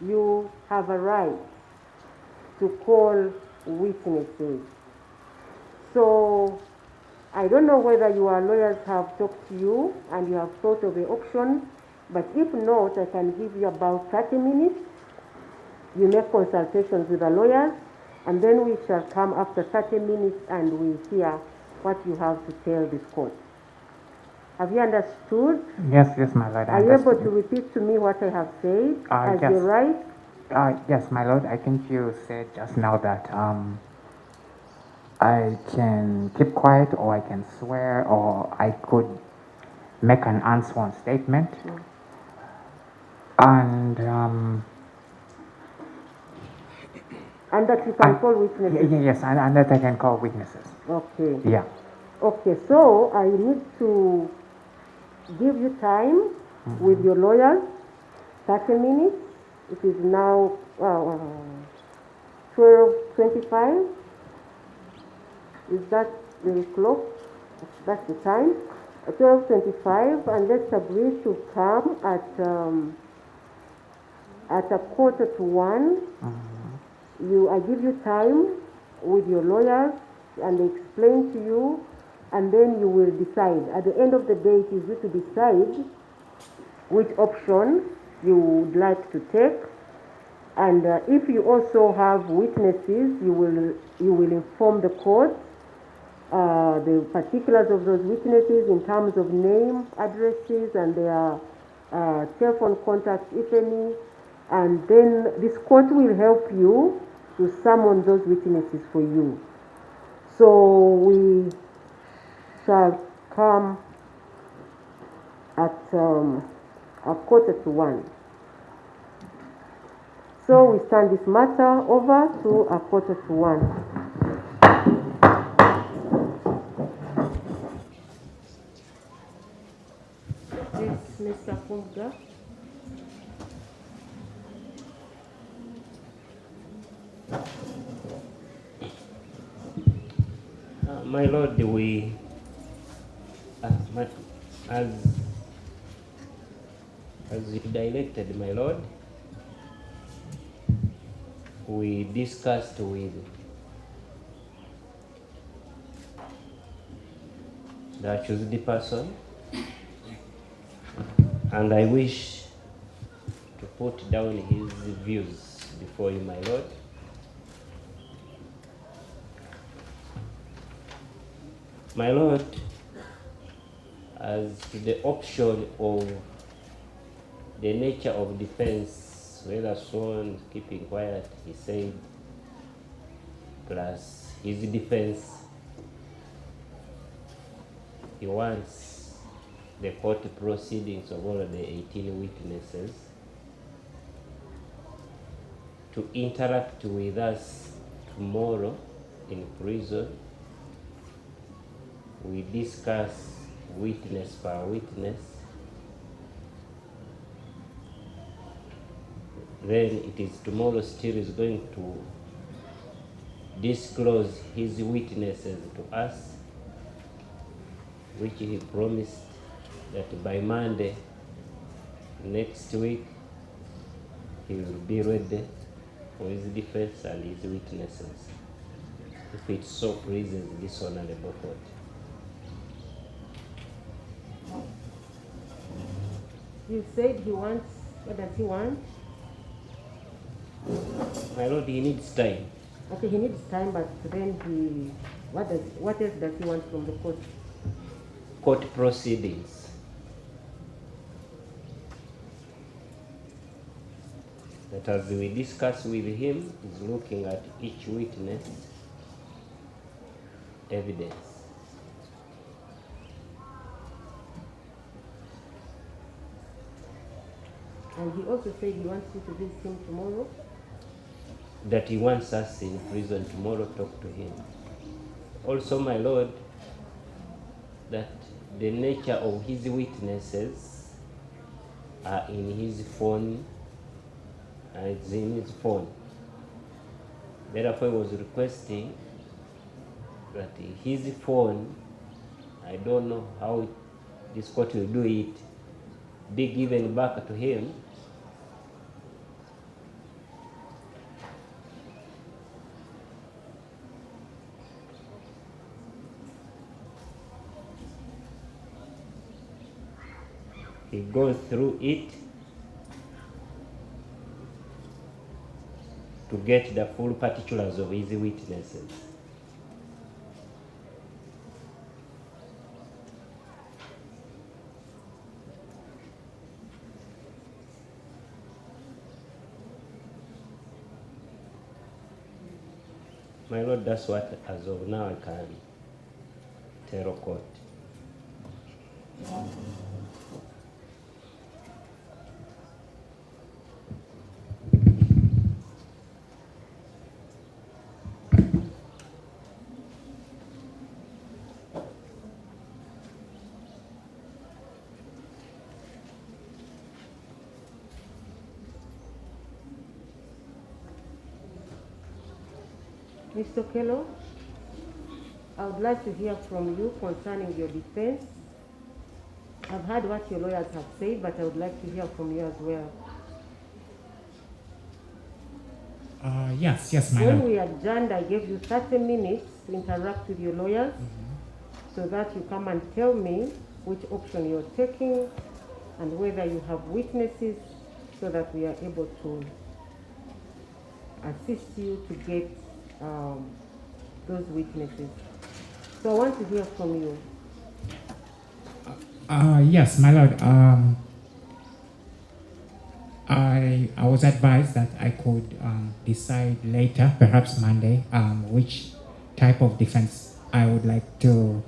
you have a right to call witnesses. So I don't know whether your lawyers have talked to you and you have thought of the option, but if not, I can give you about 30 minutes. You make consultations with the lawyers, and then we shall come after 30 minutes and we hear what you have to tell this court. Have you understood? Yes, my Lord. Are you able to repeat to me what I have said as yes. your right? Yes, my Lord. I think you said just now that I can keep quiet, or I can swear, or I could make an unsworn statement. And that you can call witnesses? Yes, and that I can call witnesses. Okay. Yeah. Okay, so I need to give you time with your lawyers, 30 minutes. It is now 12:25. Is that the clock? That's the time. 12:25, and let's agree to come at 1:45. I give you time with your lawyers, and they explain to you, and then you will decide. At the end of the day, it is you to decide which option you would like to take. And if you also have witnesses, you will inform the court the particulars of those witnesses in terms of name, addresses, and their telephone contacts, if any. And then this court will help you to summon those witnesses for you. So we shall come at 1:45. So we stand this matter over to 1:45. Please, Mr. Kumga. My Lord, as you directed, my Lord, we discussed with the accused person, and I wish to put down his views before you, my Lord. My Lord, as to the option of the nature of defense, whether sworn, keeping quiet, he said, plus his defense, he wants the court proceedings of all of the 18 witnesses to interact with us tomorrow in prison. We discuss witness per witness. Then it is tomorrow still is going to disclose his witnesses to us, which he promised that by Monday next week he will be ready for his defense and his witnesses, if it so pleases this honorable court. You said he wants, what does he want? My lord, he needs time. Okay, he needs time, but then what else does he want from the court? Court proceedings. That as we discuss with him, is looking at each witness evidence. And he also said he wants you to visit him tomorrow. That he wants us in prison tomorrow, talk to him. Also, my lord, that the nature of his witnesses are in his phone, and it's in his phone. Therefore, he was requesting that his phone, I don't know how this court will do it, be given back to him. He goes through it to get the full particulars of his witnesses. My lord, that's what as of now I can tell court. Mr. Okello, I would like to hear from you concerning your defense. I've heard what your lawyers have said, but I would like to hear from you as well. Yes, my When lord. we adjourned, I gave you 30 minutes to interact with your lawyers so that you come and tell me which option you're taking and whether you have witnesses so that we are able to assist you to get those witnesses. So I want to hear from you. Yes, my lord. I was advised that I could decide later, perhaps Monday, which type of defense I would like to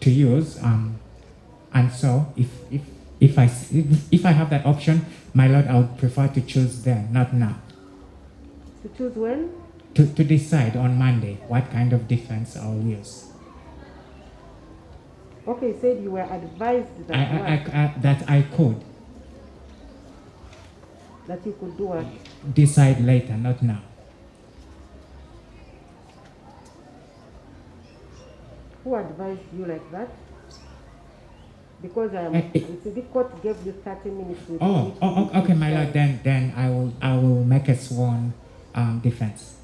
use. And so, if I have that option, my lord, I would prefer to choose then, not now. To choose when? To decide on Monday what kind of defense I'll use. Okay, you said you were advised that That I could that you could do what? decide later, not now. Who advised you like that? Because the court gave you 30 minutes. Okay, my lord. Then I will make a sworn defense.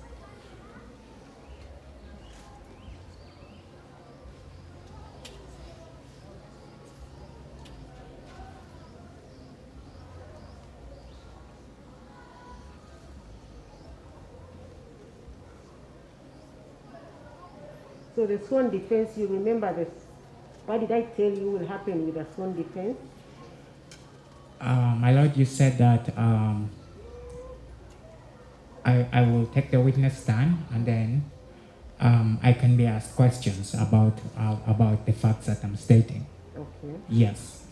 So the sworn defense, you remember this? What did I tell you will happen with the sworn defense? My lord, you said that I will take the witness stand and then I can be asked questions about the facts that I'm stating. Okay. Yes.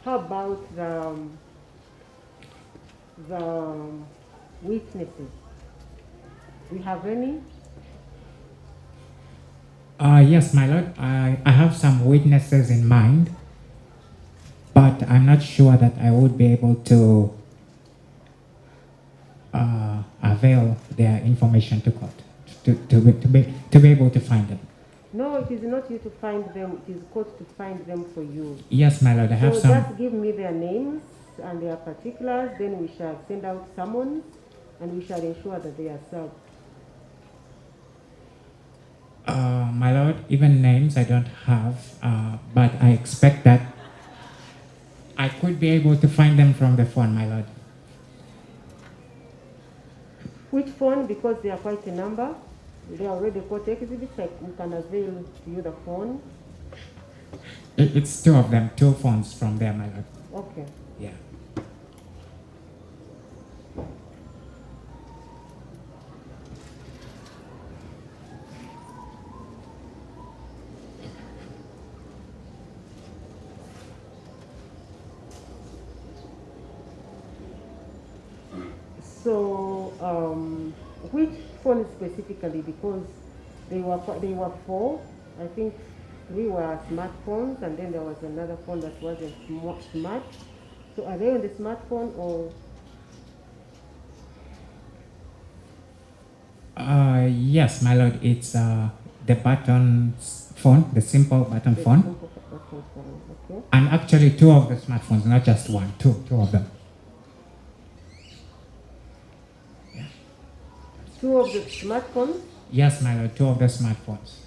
How about the witnesses? Do you have any? Yes, my lord. I have some witnesses in mind, but I'm not sure that I would be able to avail their information to court to be able to find them. No, it is not you to find them. It is court to find them for you. Yes, my lord. I have So some. just give me their names and their particulars. Then we shall send out summons, and we shall ensure that they are served. My lord, even names I don't have, but I expect that I could be able to find them from the phone, my lord. Which phone? Because they are quite a number. They are already court exhibits. Like we can avail to you the phone. It's two of them, two phones from there, my lord. Okay. Yeah. So, which phone specifically? Because they were four. I think three were smartphones, and then there was another phone that wasn't smart. So, are they on the smartphone or? Yes, my lord. It's the button phone, the simple button phone, Simple button phone, okay. and actually two of the smartphones, not just one, two of them. Two of the smartphones? Yes, my lord, two of the smartphones.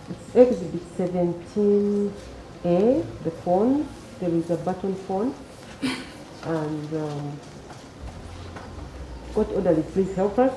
It's Exhibit 17A, the phone. There is a button phone. And court orderly, please help us.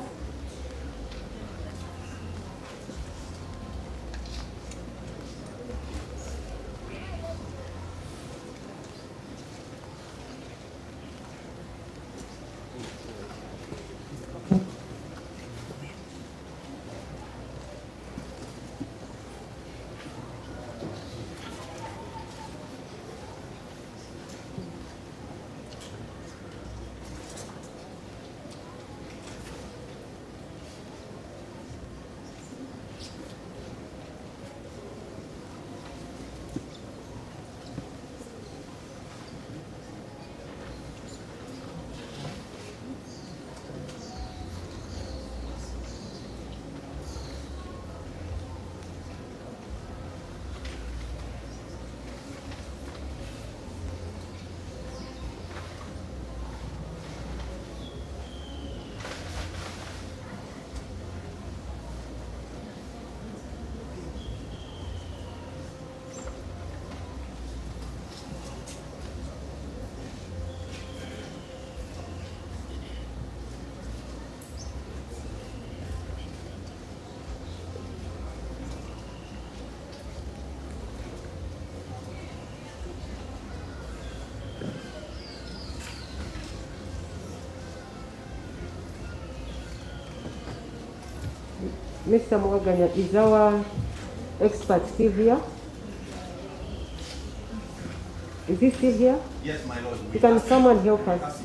Mr. Mwaganya, is our expert still here? Is he still here? Yes, my lord. Can someone help us?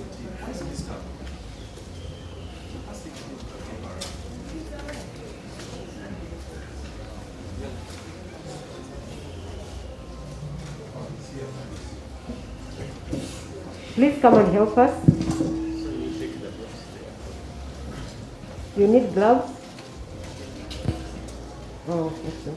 Please come and help us. You need gloves? Oh, okay.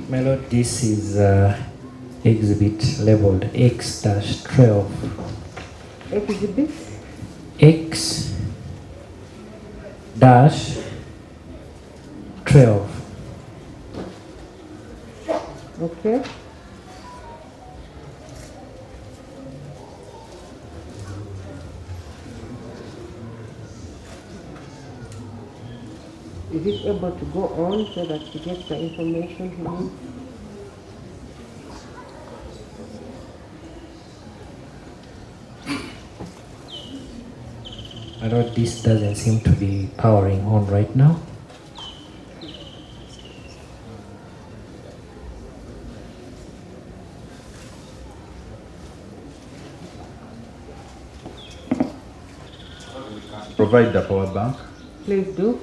My lord, this is exhibit labeled X-12. Exhibit? X-12. Okay. Is it able to go on so that he gets the information he needs? My lord, this doesn't seem to be powering on right now. Provide the power bank. Please do.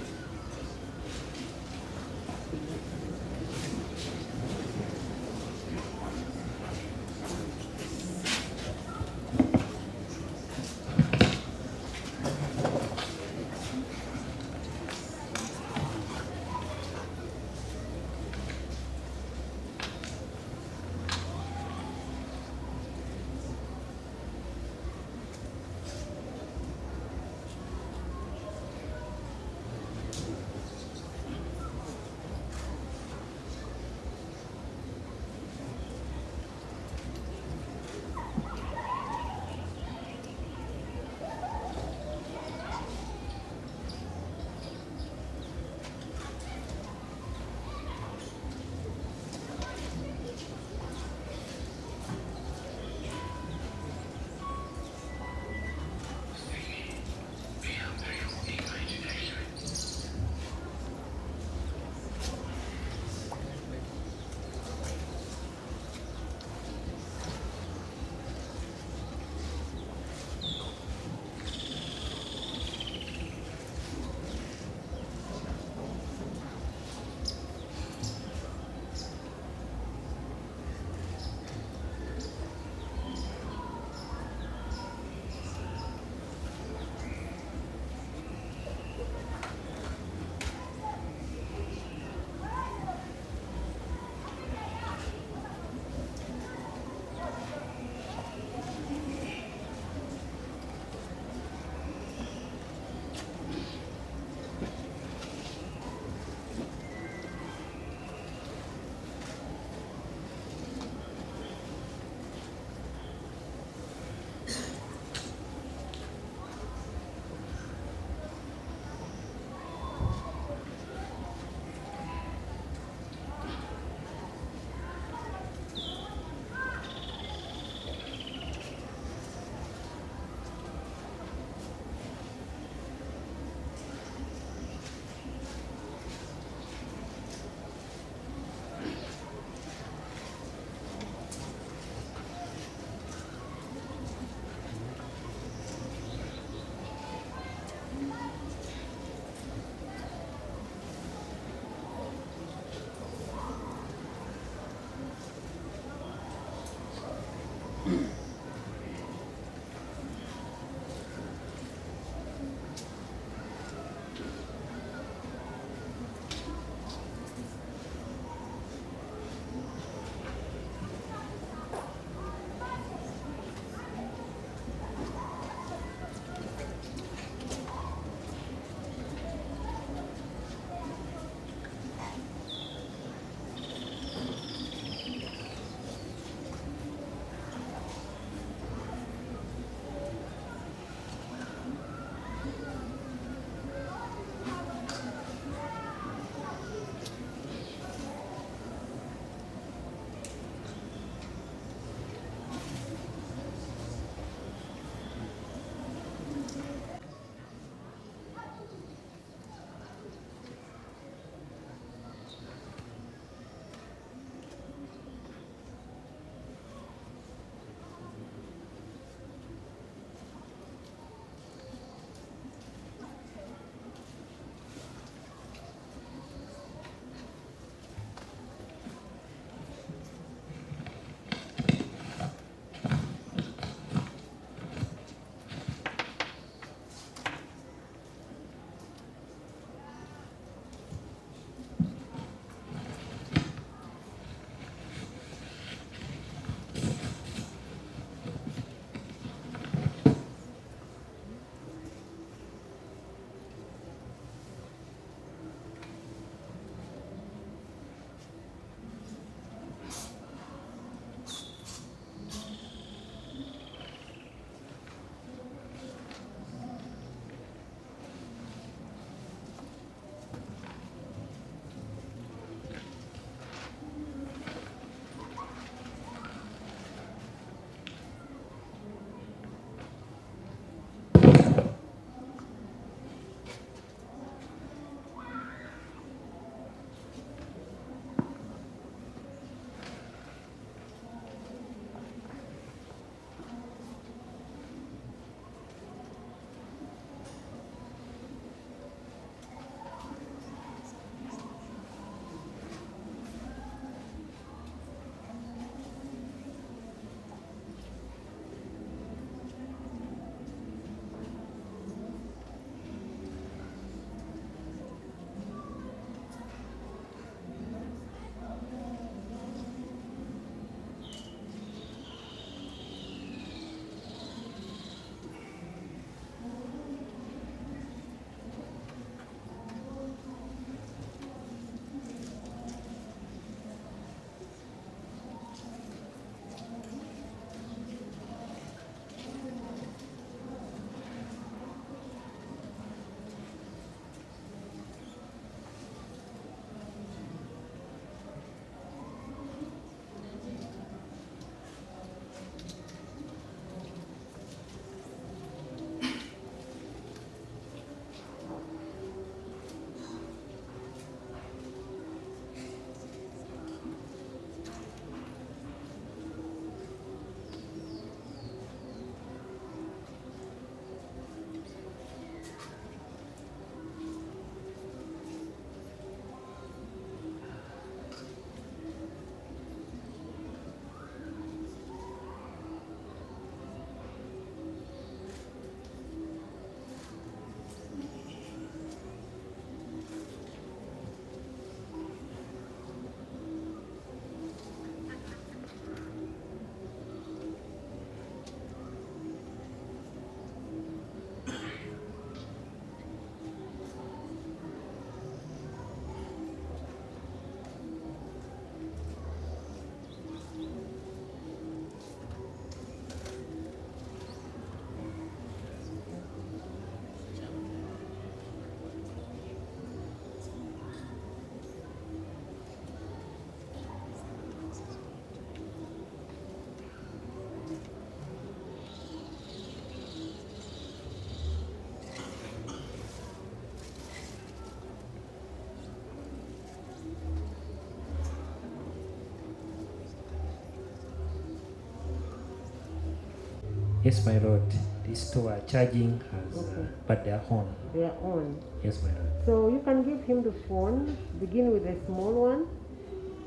Yes, my lord. These two are charging has, Okay. but they are on. They are on. Yes, my lord. So you can give him the phone, begin with a small one,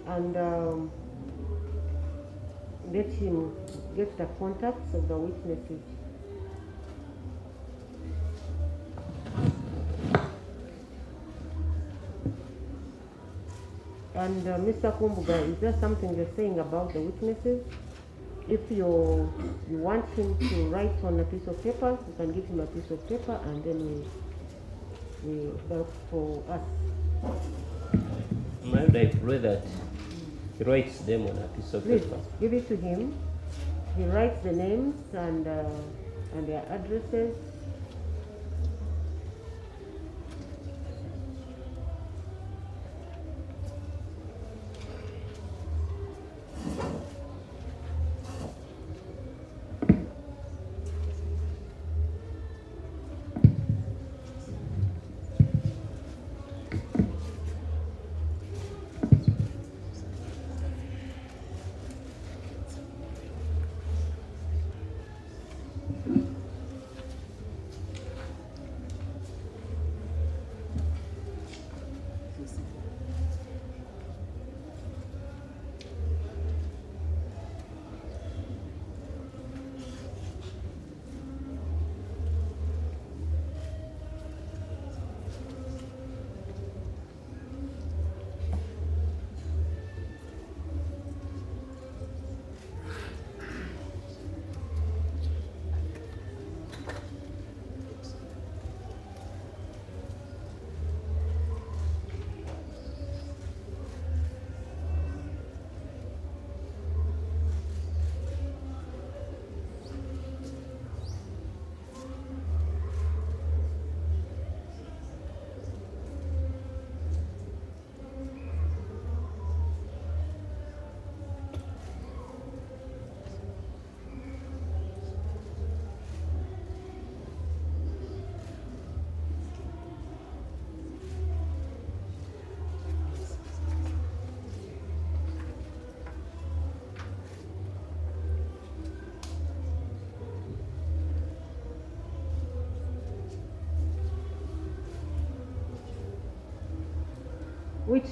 and let him get the contacts of the witnesses. And Mr. Kumbuga, is there something you're saying about the witnesses? If you want him to write on a piece of paper, you can give him a piece of paper, and then we that's for us. My lord, I pray that he writes them on a piece of Please paper. give it to him. He writes the names and their addresses.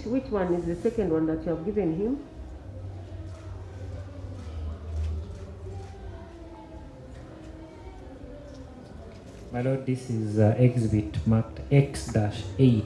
Which one is the second one that you have given him? My lord, this is exhibit marked X-8.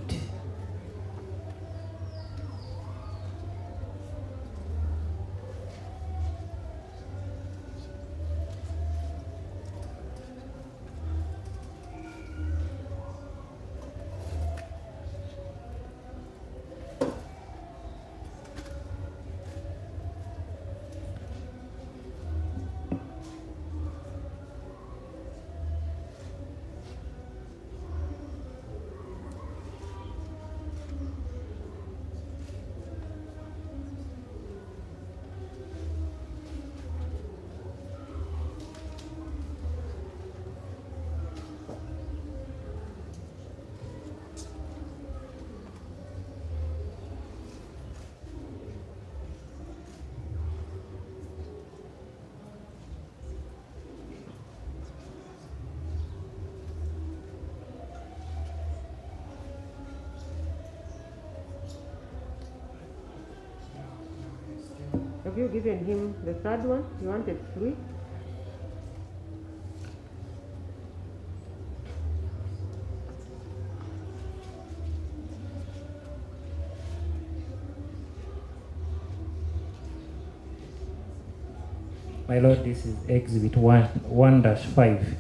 Have you given him the third one? You wanted 3? My lord, this is exhibit 1-5.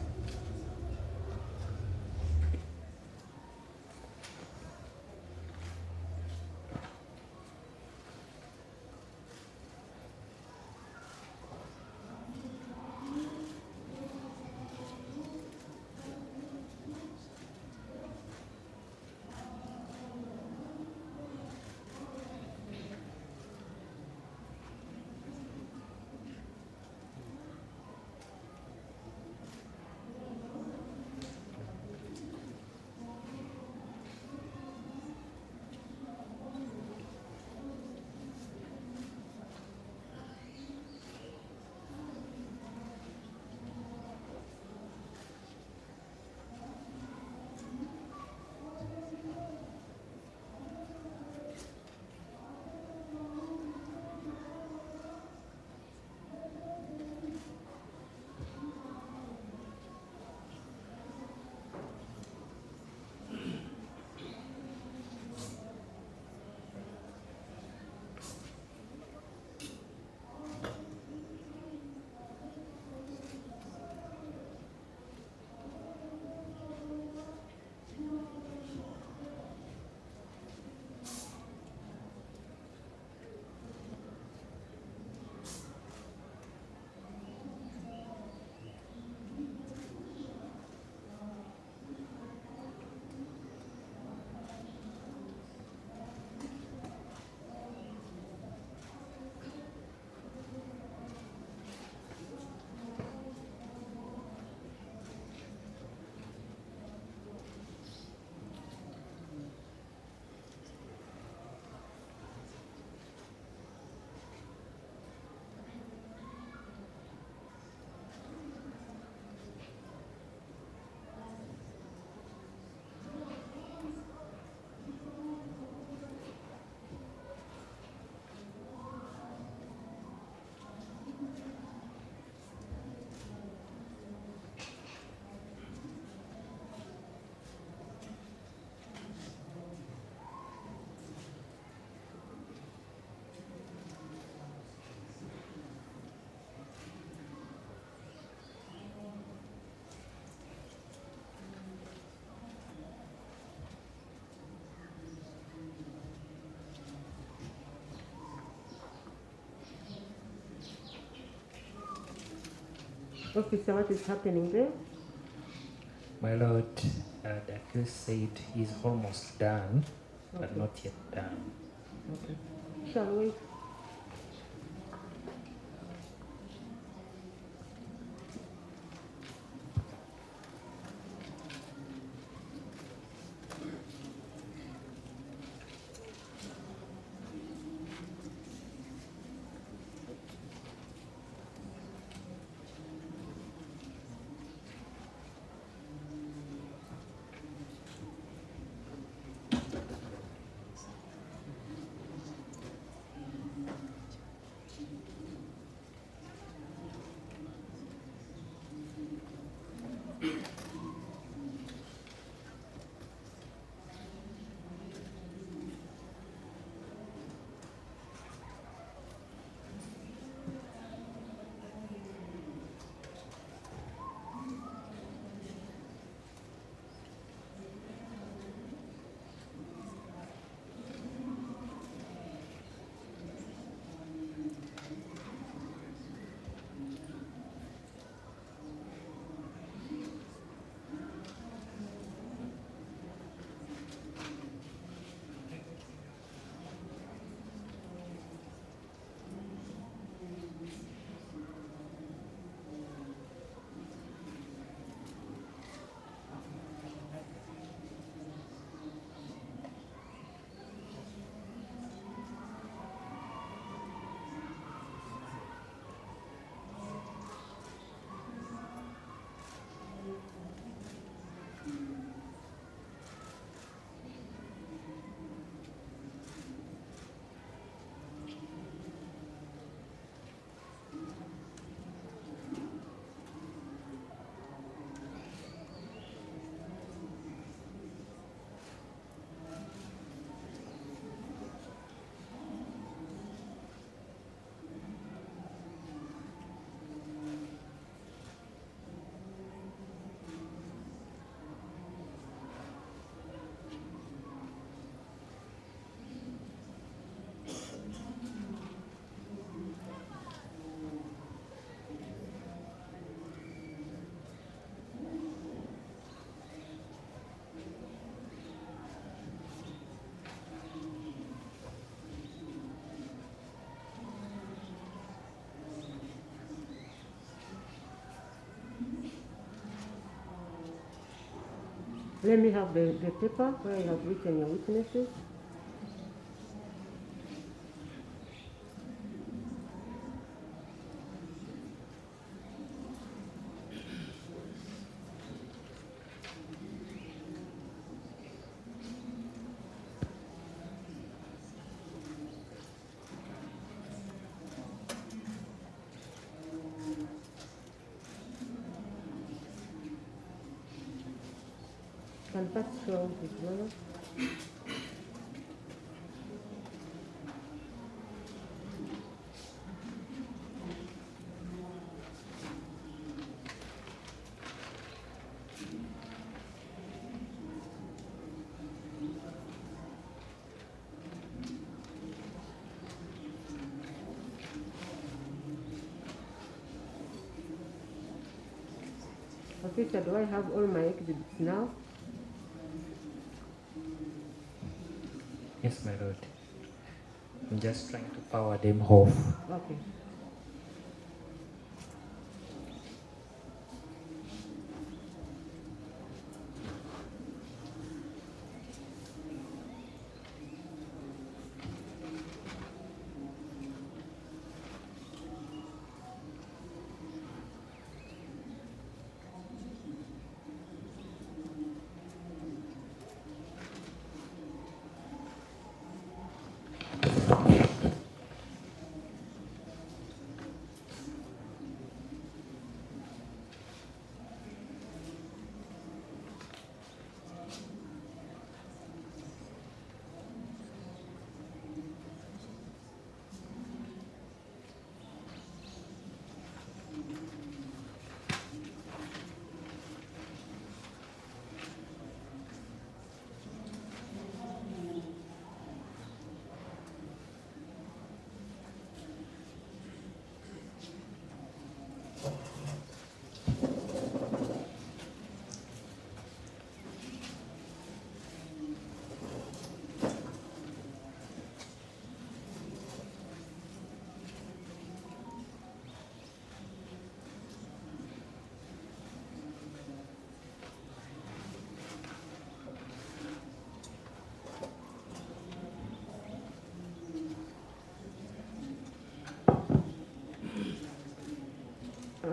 Officer, what is happening there? My lord, the accused said he's almost done, but Okay. not yet done. Okay. Shall we? Let me have the paper where you have written your witnesses. Can first show his manner. Officer, do I have all my exhibits now? Yes, my lord. I'm just trying to power them off. Okay.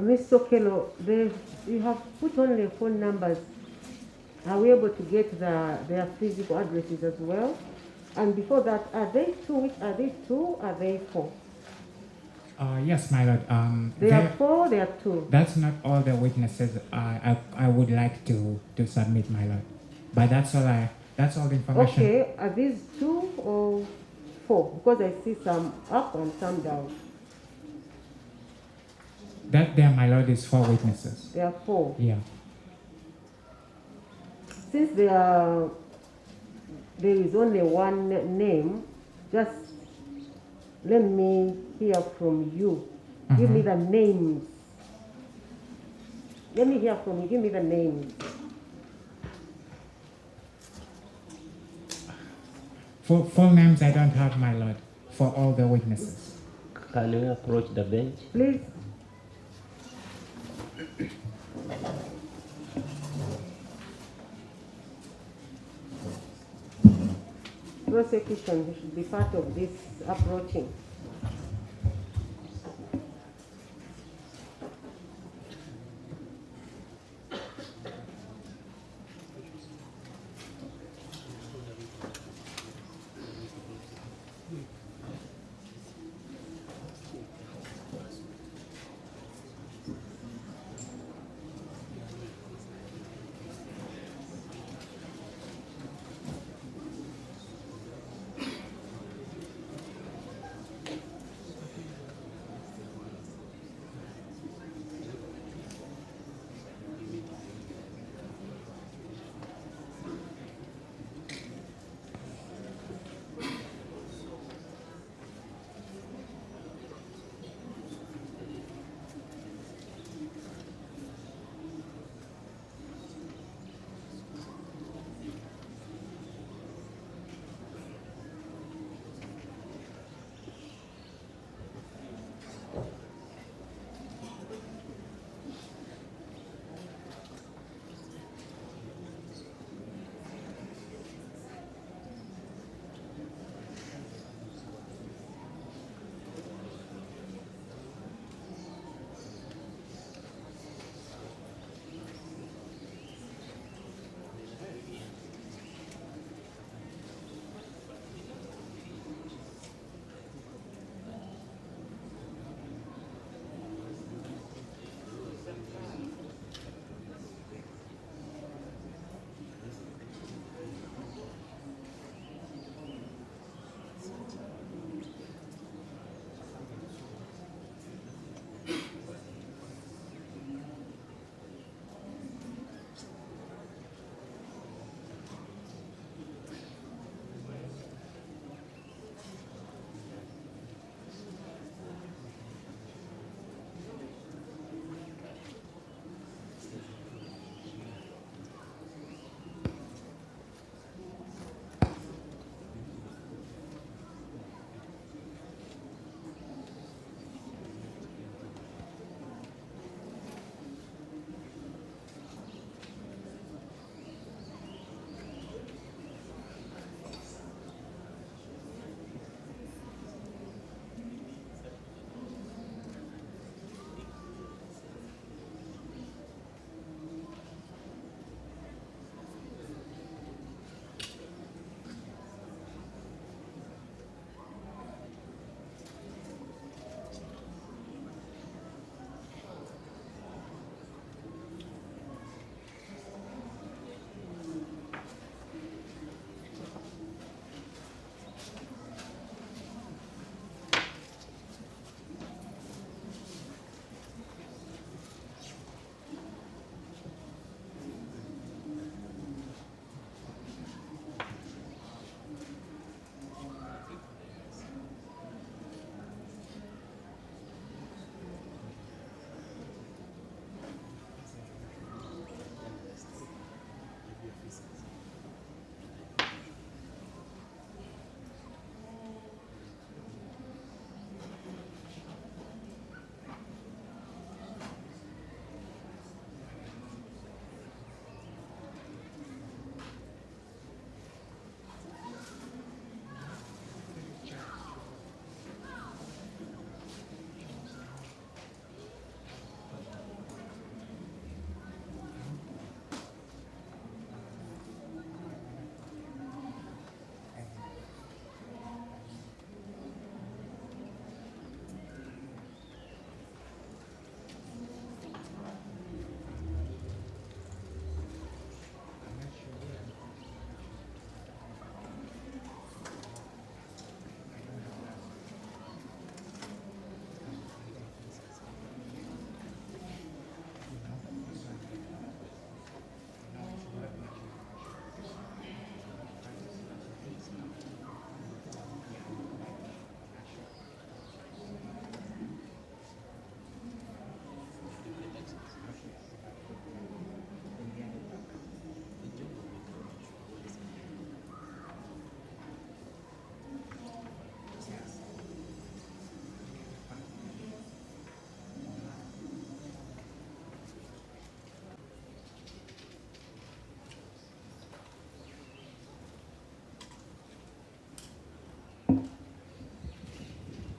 Ms. Okello, you have put on the phone numbers. Are we able to get their physical addresses as well? And before that, are they two? Are they two? Are they four? Yes, my lord. They are four. They are two. That's not all the witnesses I would like to submit, my lord. But that's all the information. Okay, are these two or four? Because I see some up and some down. That there, my lord, is 4 witnesses. There are 4. Yeah. Since there is only one name, just let me hear from you. Give me the names. Let me hear from you. Give me the names. Full names I don't have, my lord, for all the witnesses. Can we approach the bench? Please. Prosecution should be part of this approaching.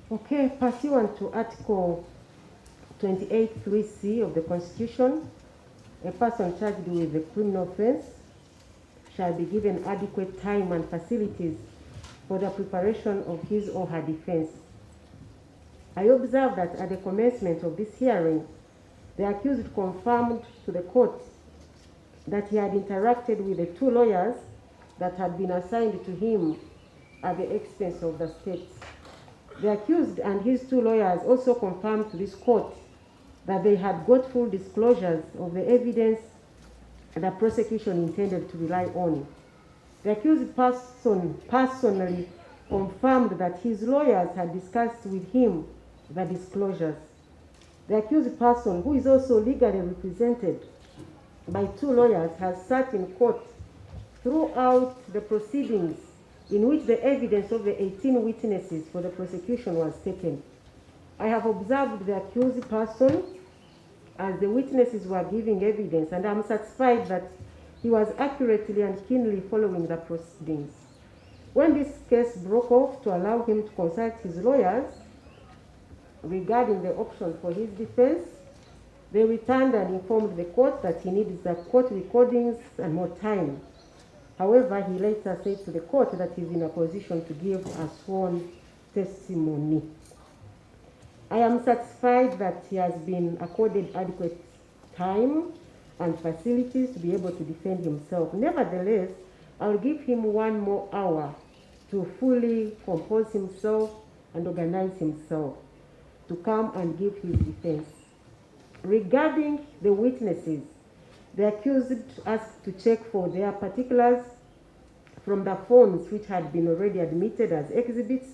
Okay, pursuant to Article 28(3)(c) of the Constitution, a person charged with a criminal offense shall be given adequate time and facilities for the preparation of his or her defense. I observe that at the commencement of this hearing, the accused confirmed to the court that he had interacted with the 2 lawyers that had been assigned to him at the expense of the state. The accused and his 2 lawyers also confirmed to this court that they had got full disclosures of the evidence the prosecution intended to rely on. The accused person personally confirmed that his lawyers had discussed with him the disclosures. The accused person, who is also legally represented by 2 lawyers, has sat in court throughout the proceedings in which the evidence of the 18 witnesses for the prosecution was taken. I have observed the accused person as the witnesses were giving evidence, and I'm satisfied that he was accurately and keenly following the proceedings. When this case broke off to allow him to consult his lawyers regarding the option for his defense, they returned and informed the court that he needs the court recordings and more time. However, he later said to the court that he's in a position to give a sworn testimony. I am satisfied that he has been accorded adequate time and facilities to be able to defend himself. Nevertheless, I'll give him 1 more hour to fully compose himself and organize himself to come and give his defense. Regarding the witnesses, the accused asked to check for their particulars from the phones which had been already admitted as exhibits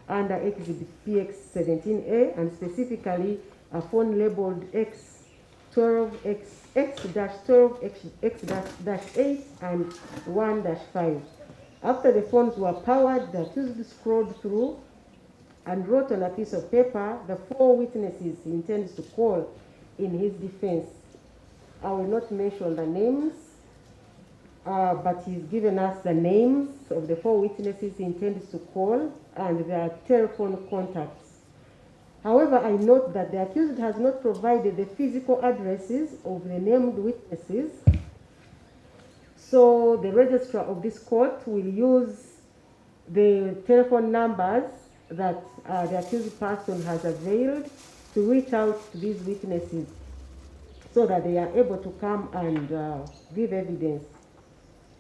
under Exhibit PX17A, and specifically a phone labeled X12, X-12, X-8, and 1-5. After the phones were powered, the accused scrolled through and wrote on a piece of paper the 4 witnesses he intends to call in his defense. I will not mention the names, but he's given us the names of the 4 witnesses he intends to call and their telephone contacts. However, I note that the accused has not provided the physical addresses of the named witnesses, so the registrar of this court will use the telephone numbers that the accused person has availed to reach out to these witnesses so that they are able to come and give evidence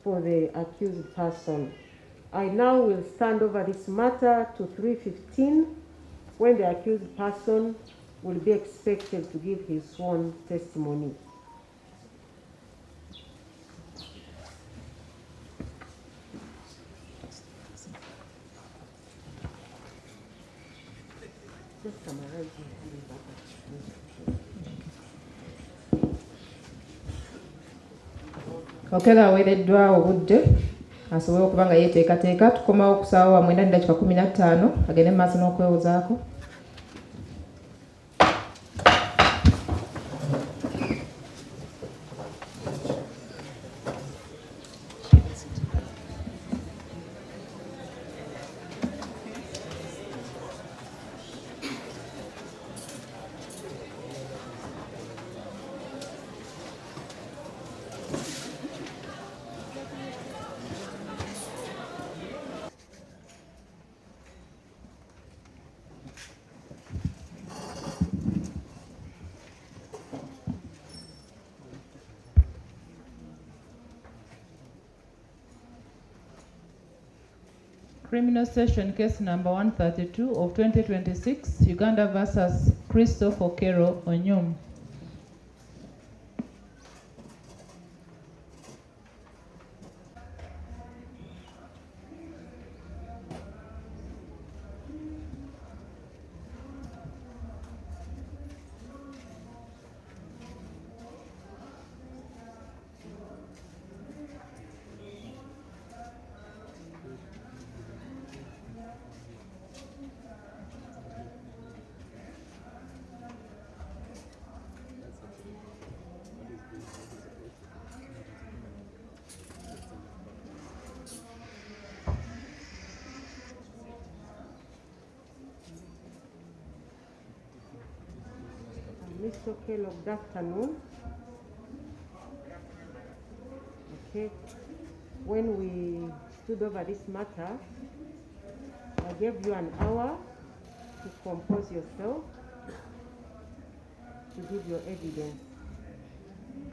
for the accused person. I now will stand over this matter to 3:15, when the accused person will be expected to give his sworn testimony. Just summarize Okello aweereddwa obudde asobole okuba nga yeeteekateeka. Tukomawo ku ssaawa 9:15 agende mu maaso n'okwewozaako. Criminal Session Case Number 132 of 2026, Uganda versus Christopher Okello Onyum. Mr. Okello, good afternoon. Okay. When we stood over this matter, I gave you an hour to compose yourself, to give your evidence.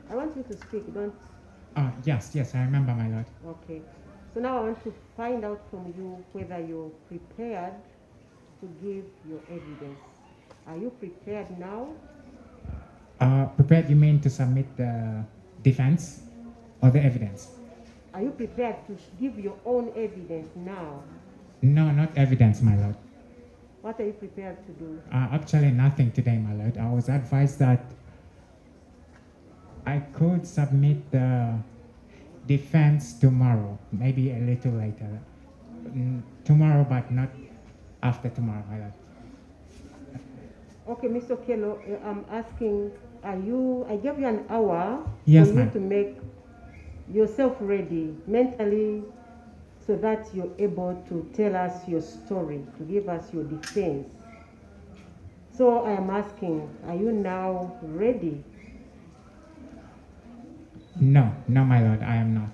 I want you to speak, don't... Yes, I remember, my lord. Okay. So now I want to find out from you whether you're prepared to give your evidence. Are you prepared now? Prepared, you mean to submit the defense or the evidence? Are you prepared to give your own evidence now? No, not evidence, my lord. What are you prepared to do? Actually, nothing today, my lord. I was advised that I could submit the defense tomorrow, maybe a little later. Tomorrow, but not after tomorrow, my lord. Okay, Mr. Okello, I'm asking, I gave you an hour Yes, for you ma'am. to make yourself ready mentally so that you're able to tell us your story, to give us your defense. So I am asking, are you now ready? No, my lord, I am not.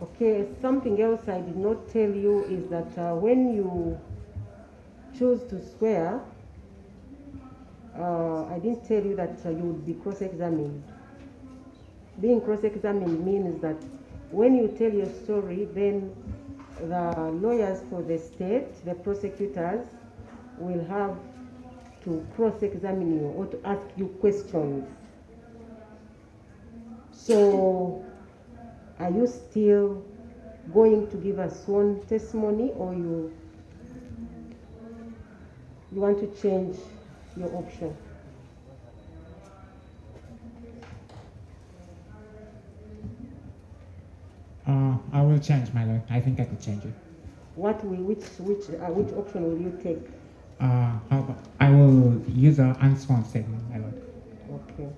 Okay, something else I did not tell you is that when you choose to swear, I didn't tell you that you would be cross-examined. Being cross-examined means that when you tell your story, then the lawyers for the state, the prosecutors, will have to cross-examine you or to ask you questions. So, are you still going to give a sworn testimony, or you want to change your option? I will change, my lord. I think I could change it. Which option will you take? How about I will use an unsworn statement, my lord. Okay.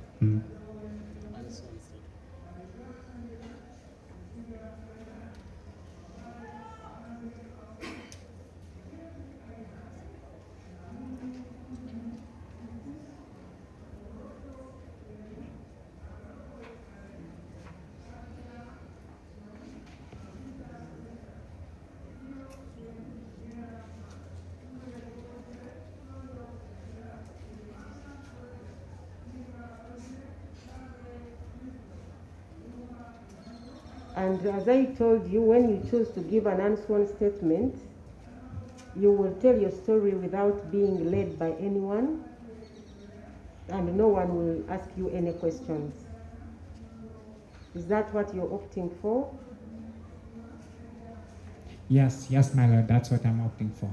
And as I told you, when you choose to give an unsworn statement, you will tell your story without being led by anyone, and no one will ask you any questions. Is that what you're opting for? Yes, my lord. That's what I'm opting for.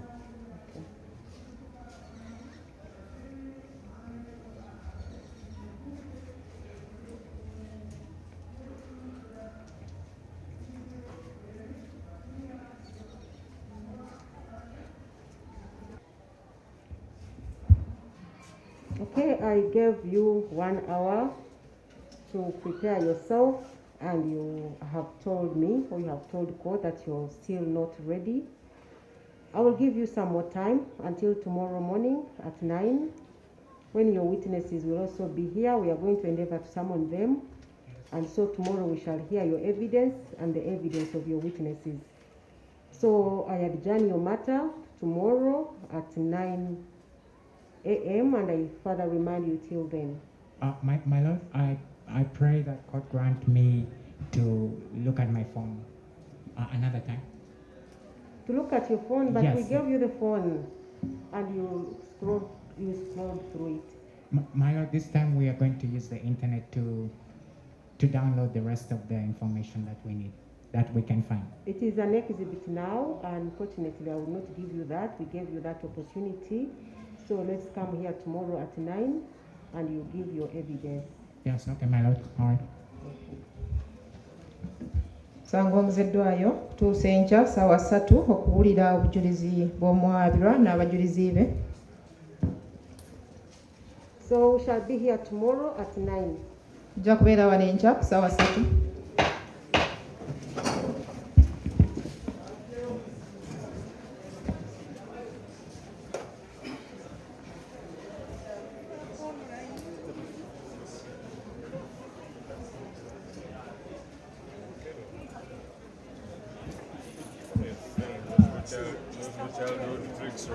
Okay, I gave you 1 hour to prepare yourself, and you have told me, or you have told court, that you're still not ready. I will give you some more time until tomorrow morning at 9, when your witnesses will also be here. We are going to endeavor to summon them, and so tomorrow we shall hear your evidence and the evidence of your witnesses. So I adjourn your matter tomorrow at 9 a.m. and I further remind you till then. My lord, I pray that court grant me to look at my phone another time. To look at your phone, but yes. We gave you the phone and you scrolled through it. My lord, this time we are going to use the internet to download the rest of the information that we need, that we can find. It is an exhibit now, and unfortunately I will not give you that. We gave you that opportunity. So let's come here tomorrow at 9 and you give your evidence. Yes, okay, my lord. All right. Musango omuzeddwayo kutuusa enkya ssaawa 3 okuwulira obujulizi bw'omuwabirwa n'abajulizi be. So we shall be here tomorrow at 9. Tujja kubeera wano enkya ku ssaawa 3. Childhood tricks.